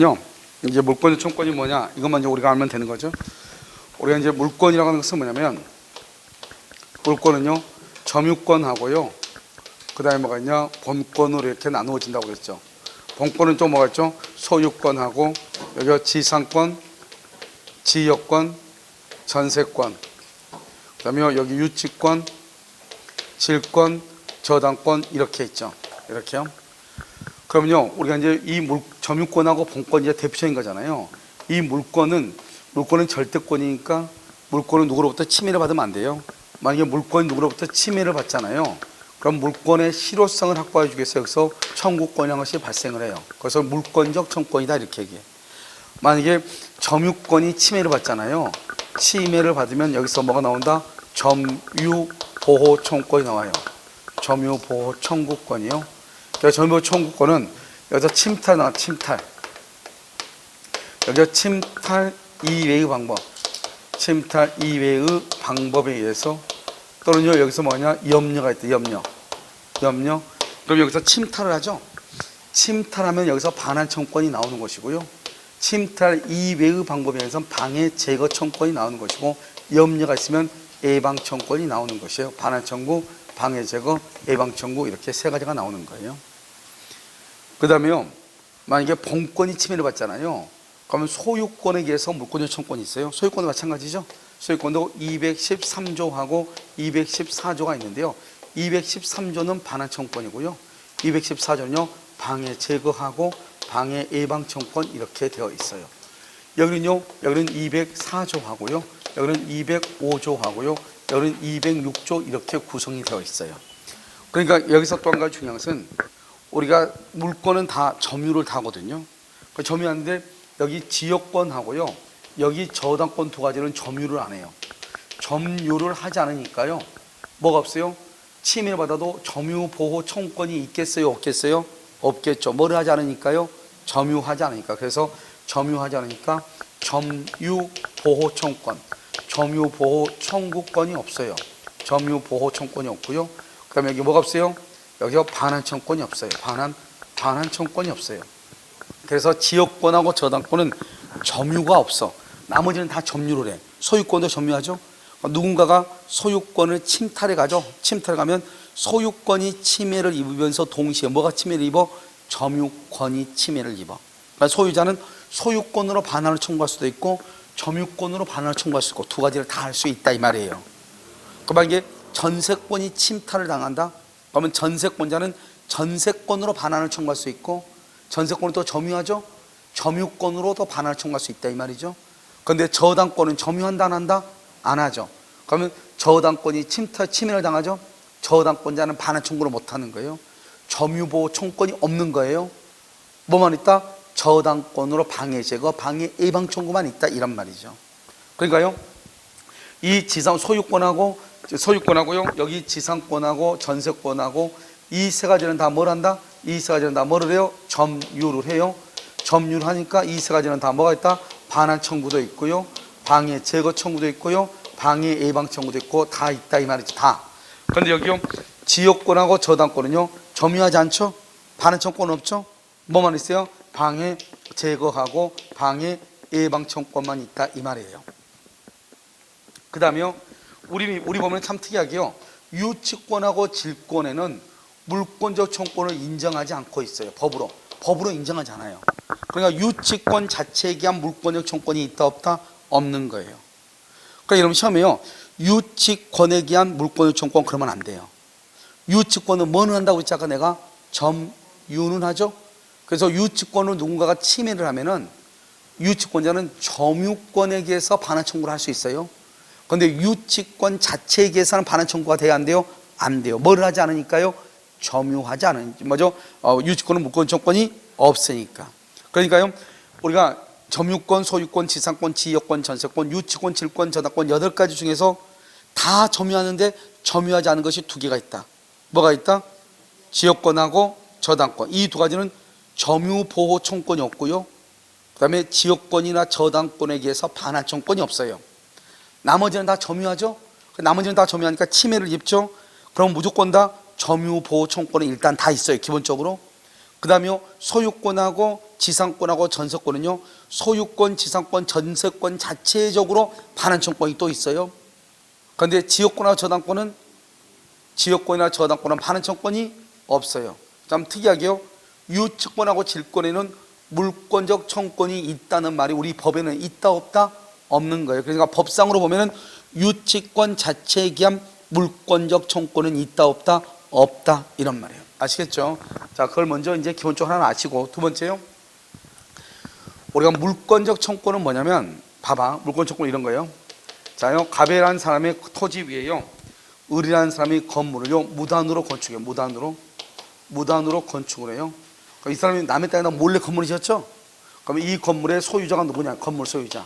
그러면요, 이제 물권적 청구권이 뭐냐, 이것만 이제 우리가 알면 되는 거죠. 우리가 이제 물권이라고 하는 것은 뭐냐면, 물권은요, 점유권하고요, 그 다음에 뭐가 있냐, 본권으로 이렇게 나누어진다고 그랬죠. 본권은 또 뭐가 있죠? 소유권하고, 여기가 지상권, 지역권, 전세권, 그 다음에 여기 유치권, 질권, 저당권, 이렇게 있죠. 이렇게요. 그러면요, 우리가 이제 이 점유권하고 본권이 이제 대표적인 거잖아요. 이 물권은 절대권이니까 물권은 누구로부터 침해를 받으면 안 돼요. 만약에 물권이 누구로부터 침해를 받잖아요. 그럼 물권의 실효성을 확보해 주기 위해서 여기서 청구권이라는 것이 발생을 해요. 그래서 물권적 청구권이다 이렇게 얘기해요. 만약에 점유권이 침해를 받잖아요. 침해를 받으면 여기서 뭐가 나온다? 점유보호 청구권이 나와요. 점유보호 청구권이요. 그래서 점유보호 청구권은 여기서 침탈 나와, 침탈. 여기서 침탈 이외의 방법. 침탈 이외의 방법에 의해서 또는요, 여기서 뭐냐? 염려가 있다, 염려. 그럼 여기서 침탈을 하죠? 침탈하면 여기서 반환 청구권이 나오는 것이고요. 침탈 이외의 방법에 의해서 방해 제거 청구권이 나오는 것이고, 염려가 있으면 예방 청구권이 나오는 것이에요. 반환 청구, 방해 제거, 예방 청구, 이렇게 세 가지가 나오는 거예요. 그 다음에요, 만약에 본권이 침해를 받잖아요. 그러면 소유권에 의해서 물권적 청구권이 있어요. 소유권도 마찬가지죠. 소유권도 213조하고 214조가 있는데요. 213조는 반환 청구권이고요. 214조는요, 방해 제거하고 방해 예방 청구권 이렇게 되어 있어요. 여기는 204조 하고요. 여기는 205조 하고요. 여기는 206조 이렇게 구성이 되어 있어요. 그러니까 여기서 또 한 가지 중요한 것은 우리가 물권은 다 점유를 다 하거든요. 점유하는데 여기 지역권하고요, 여기 저당권 두 가지는 점유를 안 해요. 점유를 하지 않으니까요, 뭐가 없어요? 침해받아도 점유보호 청구권이 있겠어요, 없겠어요? 없겠죠. 뭐를 하지 않으니까요? 점유하지 않으니까. 그래서 점유하지 않으니까 점유보호 청구권, 점유보호 청구권이 없어요. 점유보호 청구권이 없고요. 그 다음에 여기 뭐가 없어요? 여기가 반환 청구권이 없어요. 반환 청구권이 없어요. 그래서 지역권하고 저당권은 점유가 없어. 나머지는 다 점유를 해. 소유권도 점유하죠. 누군가가 소유권을 침탈해 가죠. 침탈해 가면 소유권이 침해를 입으면서 동시에 뭐가 침해를 입어? 점유권이 침해를 입어. 그러니까 소유자는 소유권으로 반환을 청구할 수도 있고 점유권으로 반환을 청구할 수 있고 두 가지를 다 할 수 있다 이 말이에요. 그러면 이게 전세권이 침탈을 당한다. 그러면 전세권자는 전세권으로 반환을 청구할 수 있고 전세권은 또 점유하죠. 점유권으로 또 반환을 청구할 수 있다 이 말이죠. 그런데 저당권은 점유한다 안 한다? 안 하죠. 그러면 저당권이 침해를 당하죠. 저당권자는 반환 청구를 못하는 거예요. 점유보호 청구권이 없는 거예요. 뭐만 있다? 저당권으로 방해 제거, 방해 예방 청구만 있다 이란 말이죠. 그러니까요, 이 지상 소유권하고요, 여기 지상권하고 전세권하고 이 세 가지는 다 뭘 한다? 이 세 가지는 다 뭐를 해요? 점유를 해요. 점유를 하니까 이 세 가지는 다 뭐가 있다? 반환 청구도 있고요, 방해 제거 청구도 있고요, 방해 예방 청구도 있고 다 있다 이 말이죠. 다. 그런데 여기요, 지역권하고 저당권은요, 점유하지 않죠? 반환 청구는 없죠? 뭐만 있어요? 방해 제거하고 방해 예방 청구권만 있다 이 말이에요. 그 다음에요, 우리 보면 참 특이하게요, 유치권하고 질권에는 물권적 청구권을 인정하지 않고 있어요. 법으로 인정하지 않아요. 그러니까 유치권 자체에 기한 물권적 청구권이 있다 없다? 없는 거예요. 그러니까 여러분 시험에요, 유치권에 기한 물권적 청구권 그러면 안 돼요. 유치권은 뭐는 한다고 했지 아까 내가? 점유는 하죠. 그래서 유치권을 누군가가 침해를 하면은 유치권자는 점유권에 의해서 반환 청구를 할 수 있어요. 그런데 유치권 자체에 의해서는 반환 청구가 돼야 안 돼요? 안 돼요. 뭐를 하지 않으니까요? 점유하지 않으니까. 뭐죠? 유치권은 물권 청구권이 없으니까. 그러니까요, 우리가 점유권, 소유권, 지상권, 지역권, 전세권, 유치권, 질권, 저당권 8가지 중에서 다 점유하는데 점유하지 않은 것이 2개가 있다. 뭐가 있다? 지역권하고 저당권. 이 2가지는 점유보호 청구권이 없고요, 그 다음에 지역권이나 저당권에 의해서 반환 청구권이 없어요. 나머지는 다 점유하죠. 나머지는 다 점유하니까 침해를 입죠. 그럼 무조건 다 점유보호 청구권은 일단 다 있어요, 기본적으로. 그 다음에 소유권하고 지상권하고 전세권은요, 소유권, 지상권, 전세권 자체적으로 반환청권이 또 있어요. 그런데 지역권하고 저당권은 반환청권이 없어요. 참 특이하게요, 유치권하고 질권에는 물권적 청권이 있다는 말이 우리 법에는 있다 없다? 없는 거예요. 그러니까 법상으로 보면은 유치권 자체에 기한 물권적 청권은 있다 없다? 없다, 이런 말이에요. 아시겠죠? 자, 그걸 먼저 이제 기본적으로 하나 아시고, 두 번째요, 우리가 물권적 청권은 뭐냐면, 봐봐, 물권 청권 이런 거예요. 자요, 갑이라는 사람의 토지 위에요, 을이라는 사람이 건물을요 무단으로 건축해요. 무단으로 건축을 해요. 이 사람이 남의 땅에다 몰래 건물을 지었죠. 그러면 이 건물의 소유자가 누구냐? 건물 소유자.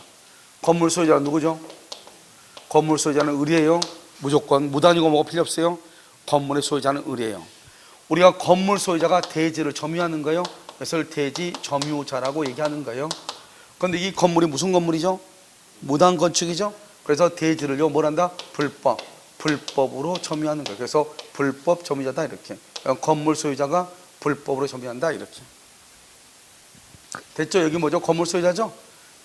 건물 소유자가 누구죠? 건물 소유자는 을이에요. 무조건 무단이고 뭐가 필요 없어요. 건물의 소유자는 을이에요. 우리가 건물 소유자가 대지를 점유하는 거예요. 그래서 대지 점유자라고 얘기하는 거예요. 그런데 이 건물이 무슨 건물이죠? 무단 건축이죠. 그래서 대지를요 뭐란다? 불법으로 점유하는 거예요. 그래서 불법 점유자다, 이렇게. 건물 소유자가 불법으로 점유한다, 이렇게. 됐죠? 여기 뭐죠? 건물 소유자죠?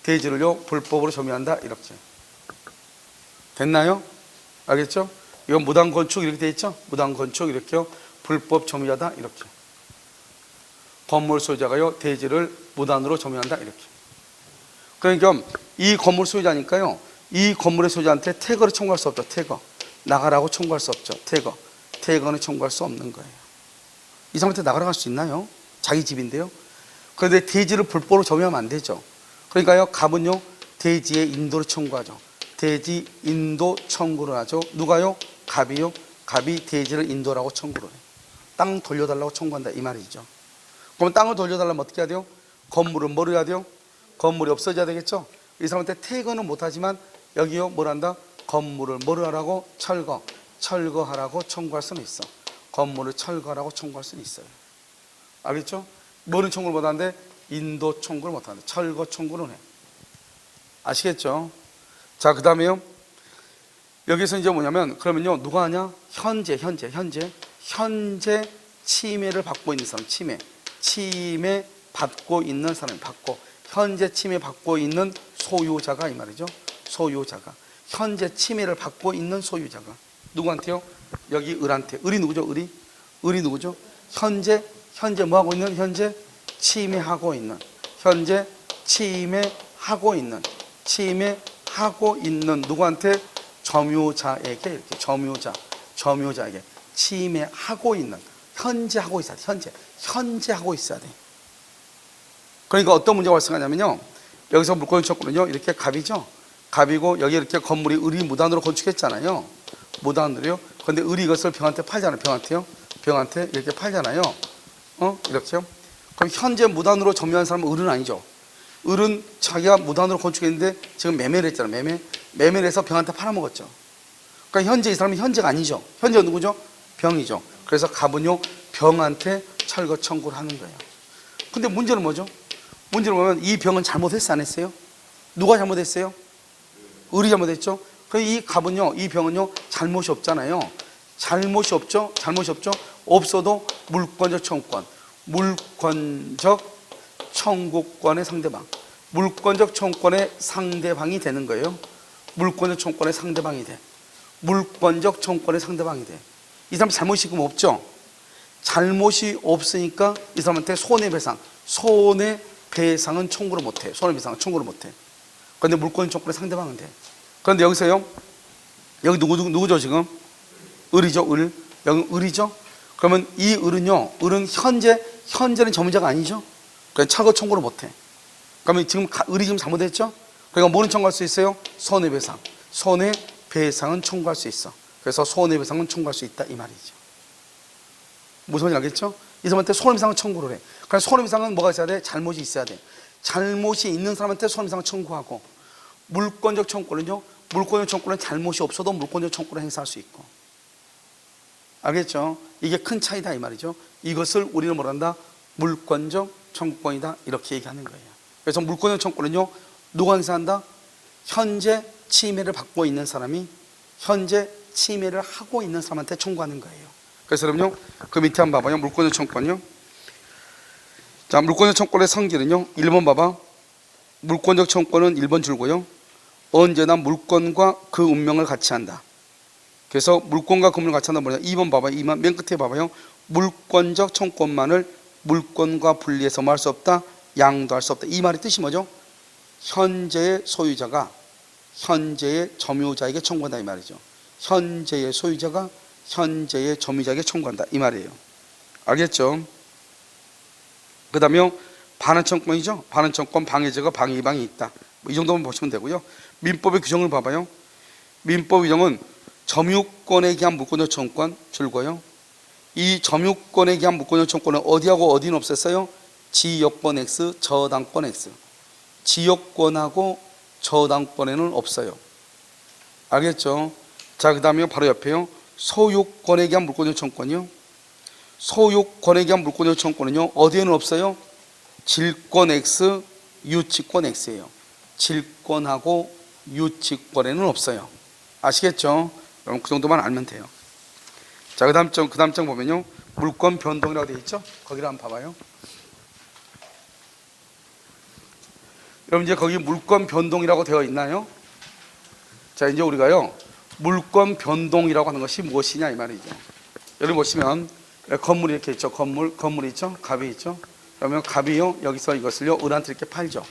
대지를요 불법으로 점유한다, 이렇게. 됐나요? 알겠죠? 이건 무단 건축 이렇게 돼 있죠? 무단 건축 이렇게요. 불법 점유자다, 이렇게. 건물 소유자가요 대지를 무단으로 점유한다, 이렇게. 그러니까 이 건물 소유자니까요, 이 건물의 소유자한테 퇴거를 청구할 수 없죠. 퇴거. 나가라고 청구할 수 없죠. 퇴거는 청구할 수 없는 거예요. 이 사람한테 나가라 수 있나요? 자기 집인데요. 그런데 대지를 불법으로 점유하면 안 되죠. 그러니까요, 갑은요 대지의 인도를 청구하죠. 대지 인도 청구를 하죠. 누가요? 갑이요. 갑이 대지를 인도라고 청구를 해요. 땅 돌려달라고 청구한다, 이 말이죠. 그럼 땅을 돌려달라면 어떻게 해야 돼요? 건물을 뭐를 해야 돼요? 건물이 없어져야 되겠죠. 이 사람한테 퇴거는 못하지만 여기요 뭐란다? 건물을 뭐를 하라고? 철거하라고 청구할 수는 있어. 건물을 철거하라고 청구할 수는 있어요. 알겠죠? 뭐는 청구를 못하는데 인도 청구를 못하는데 철거 청구는 해. 아시겠죠? 자, 그 다음에요, 여기서 이제 뭐냐면, 그러면요 누가 하냐? 현재 침해를 받고 있는 사람, 침해 받고 있는 사람이 현재 침해 받고 있는 소유자가, 이 말이죠. 소유자가 현재 침해를 받고 있는 소유자가 누구한테요? 여기 을한테. 을이 누구죠? 을이 누구죠? 현재 뭐 하고 있는? 현재 침해하고 있는 누구한테? 점유자에게, 이렇게. 점유자에게 침해하고 있는, 현재 하고 있어야 돼. 현재 하고 있어야 돼. 그러니까 어떤 문제가 발생하냐면요, 여기서 물권 청구는요 이렇게 갑이죠. 갑이고 여기 이렇게 건물이 을이 무단으로 건축했잖아요. 무단으로요. 그런데 을이 이것을 병한테 팔잖아요. 병한테 이렇게 팔잖아요. 이렇게요. 그럼 현재 무단으로 점유한 사람은 을은 아니죠. 을은 자기가 무단으로 건축했는데 지금 매매를 했잖아요. 매매를 해서 병한테 팔아먹었죠. 그러니까 현재 이 사람은 현재가 아니죠. 현재가 누구죠? 병이죠. 그래서 갑은요 병한테 철거 청구를 하는 거예요. 근데 문제는 뭐죠? 문제는 뭐냐면 이 병은 잘못했어, 안 했어요? 누가 잘못했어요? 을이 잘못했죠. 그래서 이 갑은요, 이 병은요 잘못이 없잖아요. 잘못이 없죠. 없어도 물권적 청구권의 상대방, 물권적 청구권의 상대방이 되는 거예요. 물권적 청구권의 상대방이 돼. 이 사람 잘못이 그럼 없죠. 잘못이 없으니까 이 사람한테 손해배상은 청구를 못해. 그런데 물권 청구권의 상대방은 돼. 그런데 여기서요, 여기 누구죠 지금? 을이죠. 여기 을이죠. 그러면 이 을은 현재는 점유자가 아니죠. 그러니까 철거 청구를 못해. 그러면 지금 을이 지금 잘못했죠. 그러니까 뭐는 청구할 수 있어요? 손해배상은 청구할 수 있어. 그래서 손해배상은 청구할 수 있다, 이 말이죠. 무슨 말인지 알겠죠? 이 사람한테 손해배상을 청구를 해. 그래서 손해배상은 뭐가 있어야 돼? 잘못이 있어야 돼. 잘못이 있는 사람한테 손해배상을 청구하고, 물권적 청구는요, 잘못이 없어도 물권적 청구를 행사할 수 있고. 알겠죠? 이게 큰 차이다, 이 말이죠. 이것을 우리는 뭐란다? 물권적 청구권이다, 이렇게 얘기하는 거예요. 그래서 물권적 청구는요 누가 행사한다? 현재 침해를 받고 있는 사람이 현재 침해를 하고 있는 사람한테 청구하는 거예요. 그래서 여러분요, 그 밑에 한번 봐봐요. 물권적 청구권요. 자, 물권적 청구권의 성질은요. 1번 봐봐. 물권적 청구권은 1번 줄고요. 언제나 물권과 그 운명을 같이 한다. 그래서 물권과 그 운명을 같이 한다 뭐냐. 2번 봐봐. 2번 맨 끝에 봐봐요. 물권적 청구권만을 물권과 분리해서 뭐 할 수 없다? 양도할 수 없다. 이 말의 뜻이 뭐죠? 현재의 소유자가 현재의 점유자에게 청구한다 이 말이죠. 현재의 소유자가 현재의 점유자에게 청구한다 이 말이에요. 알겠죠? 그 다음에 반환청권이죠. 반환청권 방해자가 방해방이 있다. 이 정도만 보시면 되고요. 민법의 규정을 봐봐요. 민법 규정은 점유권에 기한 물권적 청구권 줄고요. 이 점유권에 기한 물권적 청구권은 어디하고 어디는 없앴어요? 지역권 X, 저당권 X. 지역권하고 저당권에는 없어요. 알겠죠? 자, 그 다음에 바로 옆에요. 소유권에 기한 물권적 청구권이요. 소유권에 기한 물권적 청구권은요. 어디에는 없어요? 질권 X, 유치권 X예요. 질권하고 유치권에는 없어요. 아시겠죠? 그럼 그 정도만 알면 돼요. 자, 그 다음 장 보면요. 물권 변동이라고 되어 있죠? 거기를 한번 봐봐요. 여러분 이제 거기 물권 변동이라고 되어 있나요? 자, 이제 우리가요. 물권 변동이라고 하는 것이 무엇이냐 이 말이죠. 여기 보시면 건물이 이렇게 있죠. 건물이 있죠. 갑이 있죠. 그러면 갑이요. 여기서 이것을요. 을한테 이렇게 팔죠.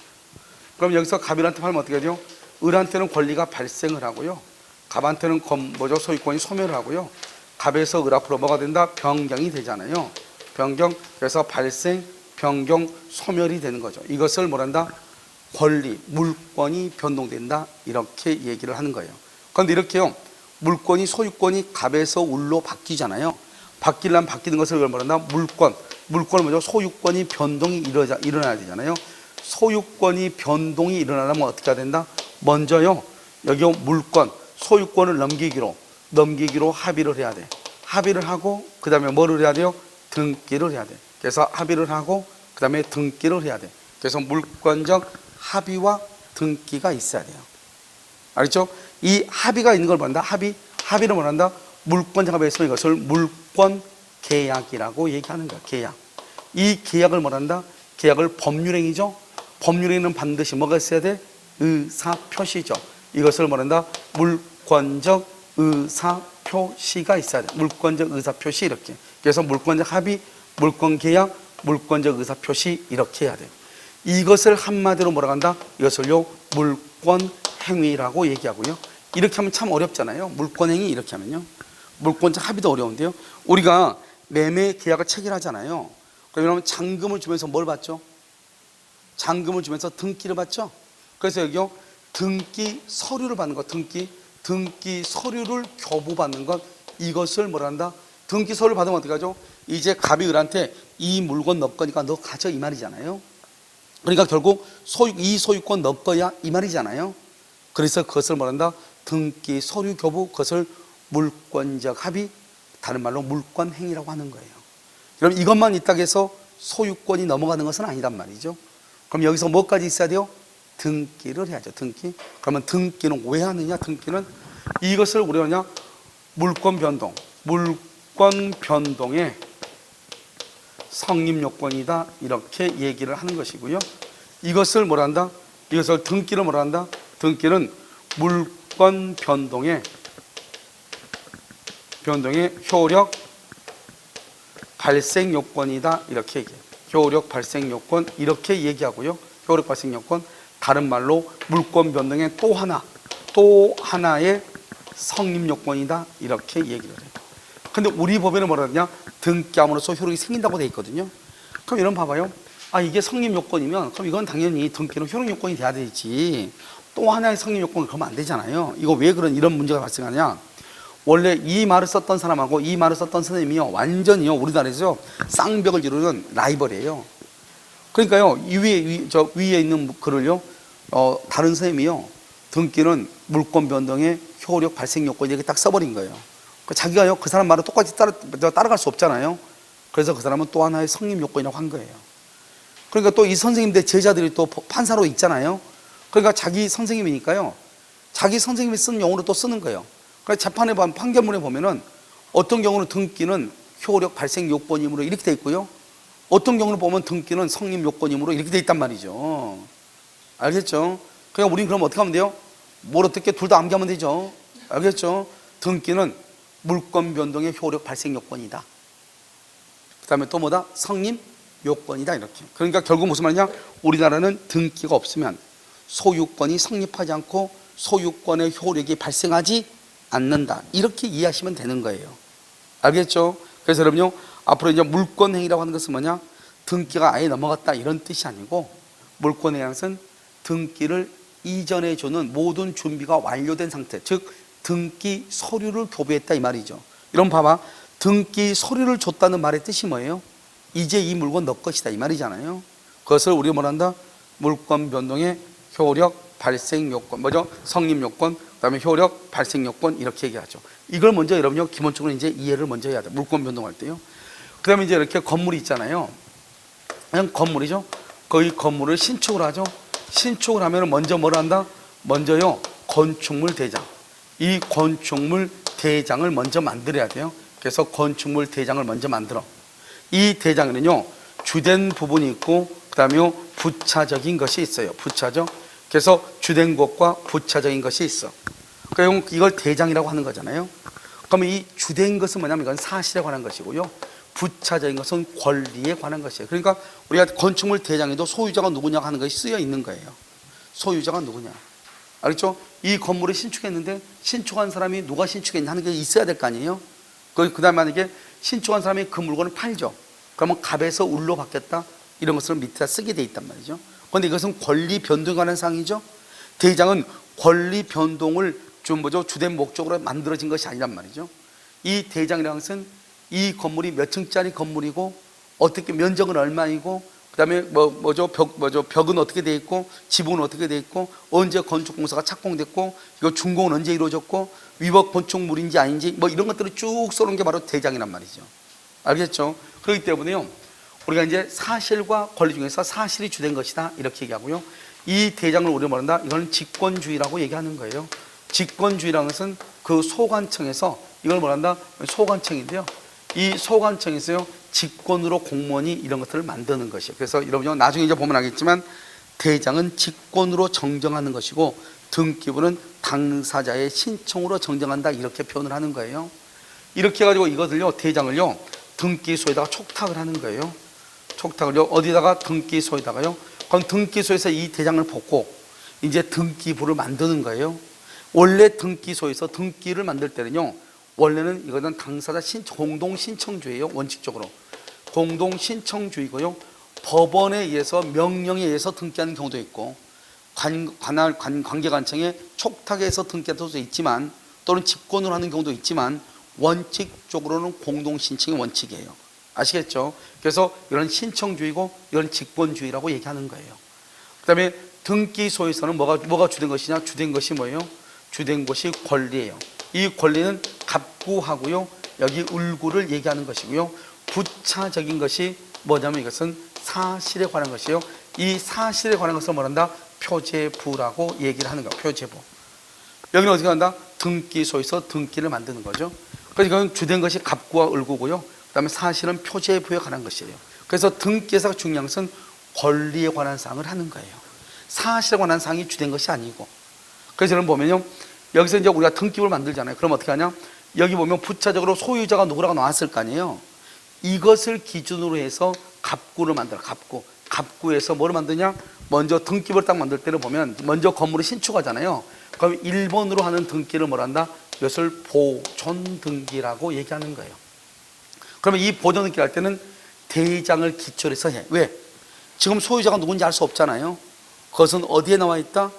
그럼 여기서 갑이한테 팔면 어떻게 돼요? 을한테는 권리가 발생을 하고요. 갑한테는 소유권이 소멸을 하고요. 갑에서 을 앞으로 뭐가 된다? 변경이 되잖아요. 변경. 그래서 발생, 변경, 소멸이 되는 거죠. 이것을 뭐란다? 권리, 물권이 변동된다. 이렇게 얘기를 하는 거예요. 그런데 이렇게요. 물권이 소유권이 갑에서 을로 바뀌잖아요. 바뀌려면 바뀌는 것을 뭐란다? 물권. 물권은 뭐죠? 소유권이 변동이 일어나야 되잖아요. 소유권이 변동이 일어나려면 어떻게 해야 된다? 먼저요. 여기 물권, 소유권을 넘기기로 합의를 해야 돼. 합의를 하고 그 다음에 뭐를 해야 돼요? 등기를 해야 돼. 그래서 합의를 하고 그 다음에 등기를 해야 돼. 그래서 물권적 합의와 등기가 있어야 돼요. 알겠죠? 이 합의가 있는 걸 뭐란다? 합의를 뭐란다? 물권적 합의가 있으면 이것을 물권 계약이라고 얘기하는 거야. 계약. 이 계약을 뭐란다? 계약을 법률행위죠. 법률행위는 반드시 뭐가 있어야 돼? 의사표시죠. 이것을 뭐란다? 물권적 의사표시가 있어야 돼. 물권적 의사표시 이렇게. 그래서 물권적 합의, 물권계약, 물권적 의사표시 이렇게 해야 돼. 이것을 한마디로 뭐라고 한다? 이것을요 물권행위라고 얘기하고요. 이렇게 하면 참 어렵잖아요. 물권행위 이렇게 하면요. 물권적 합의도 어려운데요. 우리가 매매 계약을 체결하잖아요. 그러면 잔금을 주면서 뭘 받죠? 잔금을 주면서 등기를 받죠. 그래서 여기요 등기 서류를 받는 것, 등기 서류를 교부받는 것, 이것을 뭐라 한다? 등기 서류를 받으면 어떻게 하죠? 이제 갑이 을한테 이 물건 너 거니까 너 가져 이 말이잖아요. 그러니까 결국 이 소유권 너 거야 이 말이잖아요. 그래서 그것을 뭐라 한다? 등기 서류 교부, 그것을 물권적 합의, 다른 말로 물권행위라고 하는 거예요. 그럼 이것만 있다고 해서 소유권이 넘어가는 것은 아니란 말이죠. 그럼 여기서 뭐까지 있어야 돼요? 등기를 해야죠. 등기. 그러면 등기는 왜 하느냐? 등기는 이것을 우리가 뭐냐? 물권 변동의 성립 요건이다. 이렇게 얘기를 하는 것이고요. 이것을 뭐라 한다? 이것을 등기를 뭐라 한다? 등기는 물권 변동의 효력 발생 요건이다. 이렇게 얘기해요. 효력 발생 요건 이렇게 얘기하고요. 효력 발생 요건, 다른 말로 물권 변동의 또 하나의 성립 요건이다. 이렇게 얘기를 해요. 근데 우리 법에는 뭐라 하냐? 등기함으로써 효력이 생긴다고 되어 있거든요. 그럼 이런 봐봐요. 아, 이게 성립 요건이면 그럼 이건 당연히 등기는 효력 요건이 돼야 되지. 또 하나의 성립 요건을 그러면 안 되잖아요. 이거 왜 이런 문제가 발생하냐? 원래 이 말을 썼던 사람하고 이 말을 썼던 선생님이요 완전히요 우리나라에서 쌍벽을 이루는 라이벌이에요. 그러니까요 위에 있는 글을요 다른 선생님이요 등기는 물권 변동의 효력 발생 요건 이렇게 딱 써버린 거예요. 자기가요 그 사람 말을 똑같이 따라갈 수 없잖아요. 그래서 그 사람은 또 하나의 성립 요건이라고 한 거예요. 그러니까 또 이 선생님들 제자들이 또 판사로 있잖아요. 그러니까 자기 선생님이니까요 자기 선생님이 쓴 용어로 또 쓰는 거예요. 그러니까 재판에 보면 판결문에 보면은 어떤 경우는 등기는 효력 발생 요건이므로 이렇게 돼 있고요. 어떤 경우를 보면 등기는 성립 요건이므로 이렇게 돼 있단 말이죠. 알겠죠? 그러니까 우리는 그럼 어떻게 하면 돼요? 뭘 어떻게 둘 다 암기하면 되죠. 알겠죠? 등기는 물권 변동의 효력 발생 요건이다. 그 다음에 또 뭐다? 성립 요건이다. 이렇게. 그러니까 결국 무슨 말이냐? 우리나라는 등기가 없으면 소유권이 성립하지 않고 소유권의 효력이 발생하지 않는다. 이렇게 이해하시면 되는 거예요. 알겠죠? 그래서 여러분요, 앞으로 이제 물권행위라고 하는 것은 뭐냐? 등기가 아예 넘어갔다 이런 뜻이 아니고, 물권행위라는 것은 등기를 이전해 주는 모든 준비가 완료된 상태, 즉 등기 서류를 교부했다 이 말이죠. 이런 봐봐, 등기 서류를 줬다는 말의 뜻이 뭐예요? 이제 이 물건 너 것이다 이 말이잖아요. 그것을 우리가 뭐란다? 물권 변동의 효력 발생 요건, 뭐죠? 성립 요건, 그다음에 효력 발생 요건 이렇게 얘기하죠. 이걸 먼저 여러분요 기본적으로 이제 이해를 먼저 해야 돼. 물권 변동할 때요. 그다음에 이제 이렇게 건물이 있잖아요. 그냥 건물이죠. 거의 건물을 신축을 하죠. 신축을 하면 먼저 뭘 한다? 먼저요 건축물 대장. 이 건축물 대장을 먼저 만들어야 돼요. 그래서 건축물 대장을 먼저 만들어. 이 대장에는요 주된 부분이 있고 그다음에 부차적인 것이 있어요. 부차적. 그래서 주된 것과 부차적인 것이 있어. 그러니까 이걸 대장이라고 하는 거잖아요. 그러면 이 주된 것은 뭐냐면 이건 사실에 관한 것이고요. 부차적인 것은 권리에 관한 것이에요. 그러니까 우리가 건축물 대장에도 소유자가 누구냐 하는 것이 쓰여 있는 거예요. 소유자가 누구냐. 알겠죠? 이 건물을 신축했는데 신축한 사람이 누가 신축했냐 하는 게 있어야 될 거 아니에요. 그 다음에 만약에 신축한 사람이 그 물건을 팔죠. 그러면 갑에서 울로 바뀌었다. 이런 것을 밑에다 쓰게 돼 있단 말이죠. 그런데 이것은 권리 변동에 관한 사항이죠. 대장은 권리 변동을 좀 뭐죠? 주된 목적으로 만들어진 것이 아니란 말이죠. 이 대장이라는 것은 이 건물이 몇 층짜리 건물이고 어떻게 면적은 얼마이고 그다음에 벽은 어떻게 돼 있고 지붕은 어떻게 돼 있고 언제 건축 공사가 착공됐고 이거 준공은 언제 이루어졌고 위법 건축물인지 아닌지 뭐 이런 것들을 쭉 써놓은 게 바로 대장이란 말이죠. 알겠죠? 그렇기 때문에요. 우리가 이제 사실과 권리 중에서 사실이 주된 것이다 이렇게 얘기하고요. 이 대장을 우리가 뭐란다? 이건 직권주의라고 얘기하는 거예요. 직권주의라는 것은 그 소관청에서 이걸 뭐란다? 소관청인데요. 이 소관청에서요 직권으로 공무원이 이런 것들을 만드는 것이에요. 그래서 여러분 나중에 이제 보면 알겠지만 대장은 직권으로 정정하는 것이고 등기부는 당사자의 신청으로 정정한다 이렇게 표현을 하는 거예요. 이렇게 해가지고 이것을요 대장을요 등기소에다가 촉탁을 하는 거예요. 촉탁을요 어디다가? 등기소에다가요. 그럼 등기소에서 이 대장을 보고 이제 등기부를 만드는 거예요. 원래 등기소에서 등기를 만들 때는요 원래는 이거는 당사자 공동신청주의예요. 원칙적으로 공동신청주의고요. 법원에 의해서 명령에 의해서 등기하는 경우도 있고 관계관청에 촉탁해서 등기하는 경우도 있지만 또는 직권으로 하는 경우도 있지만 원칙적으로는 공동신청이 원칙이에요. 아시겠죠? 그래서 이런 신청주의고 이런 직권주의라고 얘기하는 거예요. 그 다음에 등기소에서는 뭐가 주된 것이냐? 주된 것이 뭐예요? 주된 것이 권리예요. 이 권리는 갑구하고요. 여기 을구를 얘기하는 것이고요. 부차적인 것이 뭐냐면 이것은 사실에 관한 것이에요. 이 사실에 관한 것을 뭐란다? 표제부라고 얘기를 하는 거예요. 표제부. 여기는 어떻게 한다? 등기소에서 등기를 만드는 거죠. 그래서 이건 주된 것이 갑구와 을구고요. 그 다음에 사실은 표제부에 관한 것이에요. 그래서 등기에서 중요한 것은 권리에 관한 사항을 하는 거예요. 사실에 관한 사항이 주된 것이 아니고. 그래서 여러분 보면요. 여기서 이제 우리가 등기부를 만들잖아요. 그럼 어떻게 하냐? 여기 보면 부차적으로 소유자가 누구라고 나왔을 거 아니에요. 이것을 기준으로 해서 갑구를 만들어. 갑구에서 뭐를 만드냐? 먼저 등기부를 딱 만들 때를 보면 먼저 건물을 신축하잖아요. 그럼 1번으로 하는 등기를 뭐란다? 이것을 보존 등기라고 얘기하는 거예요. 그러면 이 보존 등기를 할 때는 대장을 기초로 해서 해. 왜? 지금 소유자가 누군지 알 수 없잖아요. 그것은 어디에 나와 있다?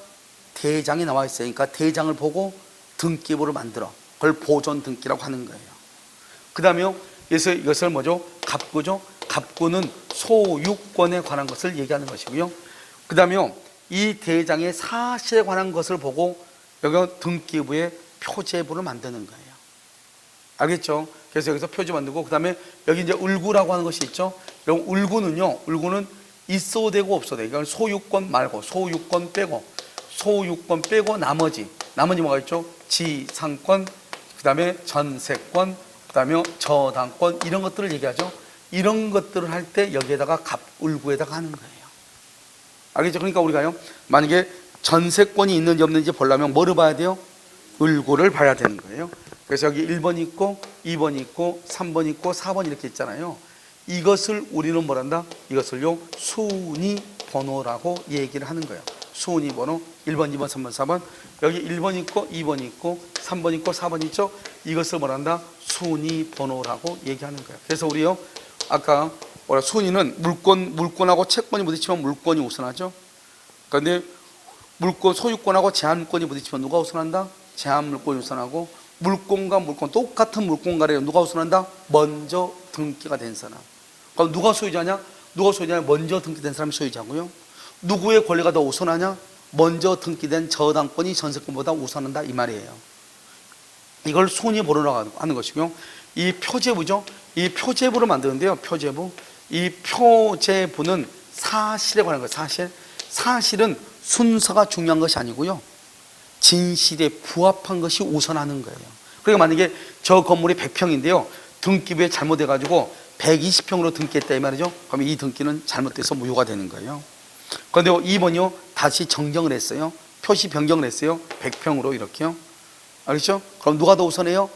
대장이 나와 있으니까 대장을 보고 등기부를 만들어. 그걸 보존 등기라고 하는 거예요. 그 다음에 이것을 뭐죠? 갑구죠. 갑구는 소유권에 관한 것을 얘기하는 것이고요. 그 다음에 이 대장의 사실에 관한 것을 보고 여기 등기부에 표제부를 만드는 거예요. 알겠죠? 그래서 여기서 표제 만들고 그 다음에 여기 이제 을구라고 하는 것이 있죠. 그럼 을구는 있어도 되고 없어도 되고 그러니까 소유권 말고 소유권 빼고 나머지 뭐가 있죠? 지상권, 그 다음에 전세권, 그 다음에 저당권 이런 것들을 얘기하죠. 이런 것들을 할 때 여기에다가 갑을구에다가 하는 거예요. 알겠죠? 그러니까 우리가요, 만약에 전세권이 있는지 없는지 보려면 뭐를 봐야 돼요? 을구를 봐야 되는 거예요. 그래서 여기 1번 있고 2번 있고 3번 있고 4번 이렇게 있잖아요. 이것을 우리는 뭐란다? 이것을요 순위 번호라고 얘기를 하는 거예요. 순위 번호 1번, 2번, 3번, 4번. 여기 1번 있고 2번 있고 3번 있고 4번 있죠? 이것을 뭐란다? 순위 번호라고 얘기하는 거예요. 그래서 우리요 아까 순위는 물권하고 채권이 부딪히면 물권이 우선하죠. 그런데 물권 소유권하고 제한물권이 부딪히면 누가 우선한다? 제한물권이 우선하고, 물권과 물권 똑같은 물권 간에 누가 우선한다? 먼저 등기가 된 사람. 그럼 누가 소유자냐? 먼저 등기된 사람이 소유자고요. 누구의 권리가 더 우선하냐? 먼저 등기된 저당권이 전세권보다 우선한다 이 말이에요. 이걸 순위 번호라고 하는 것이고요. 이 표제부죠. 이 표제부를 만드는데요. 표제부. 이 표제부는 사실에 관한 거예요. 사실은 순서가 중요한 것이 아니고요. 진실에 부합한 것이 우선하는 거예요. 그러니까 만약에 저 건물이 100평인데요. 등기부에 잘못해가지고 120평으로 등기했다 이 말이죠. 그럼 이 등기는 잘못돼서 무효가 되는 거예요. 그런데 2번이요. 다시 정정을 했어요. 표시 변경을 했어요. 100평으로 이렇게요. 알겠죠? 그럼 누가 더 우선해요?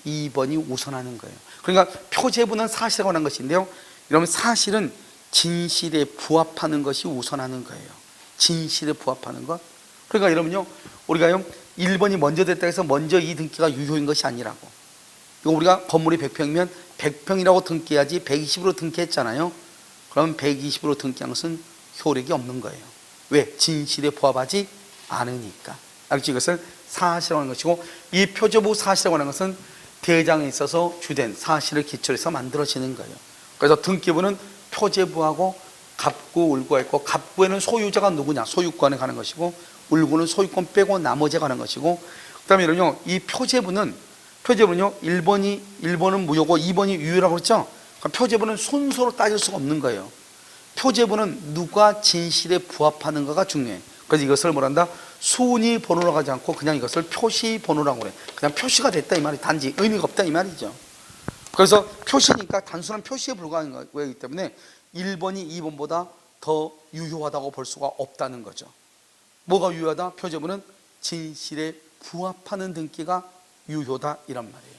2번이 우선하는 거예요. 그러니까 표제부는 사실에 관한 것인데요. 이러면 사실은 진실에 부합하는 것이 우선하는 거예요. 진실에 부합하는 것. 그러니까 여러분요, 우리가요 1번이 먼저 됐다 해서 먼저 이 등기가 유효인 것이 아니라고. 이거 우리가 건물이 100평이면 100평이라고 등기해야지 120으로 등기했잖아요. 그럼 120으로 등기한 것은 효력이 없는 거예요. 왜? 진실에 부합하지 않으니까. 알겠죠? 이것을 사실에 관한 것이고, 이 표제부 사실에 관한 것은 대장에 있어서 주된 사실을 기초로 해서 만들어지는 거예요. 그래서 등기부는 표제부하고 갑구, 을구가 있고, 갑구에는 소유자가 누구냐? 소유권에 관한 것이고, 을구는 소유권 빼고 나머지에 관한 것이고, 그 다음에 이 표제부는요 1번은 무효고 2번이 유효라고 그랬죠? 그러니까 표제부는 순서로 따질 수가 없는 거예요. 표제부는 누가 진실에 부합하는가가 중요해. 그래서 이것을 뭐란다? 순위 번호로 가지 않고 그냥 이것을 표시 번호라고 그래. 그냥 표시가 됐다 이 말이, 단지 의미가 없다 이 말이죠. 그래서 표시니까 단순한 표시에 불과한 거이기 때문에 1번이 2번보다 더 유효하다고 볼 수가 없다는 거죠. 뭐가 유효하다? 표제부는 진실에 부합하는 등기가 유효다 이란 말이에요.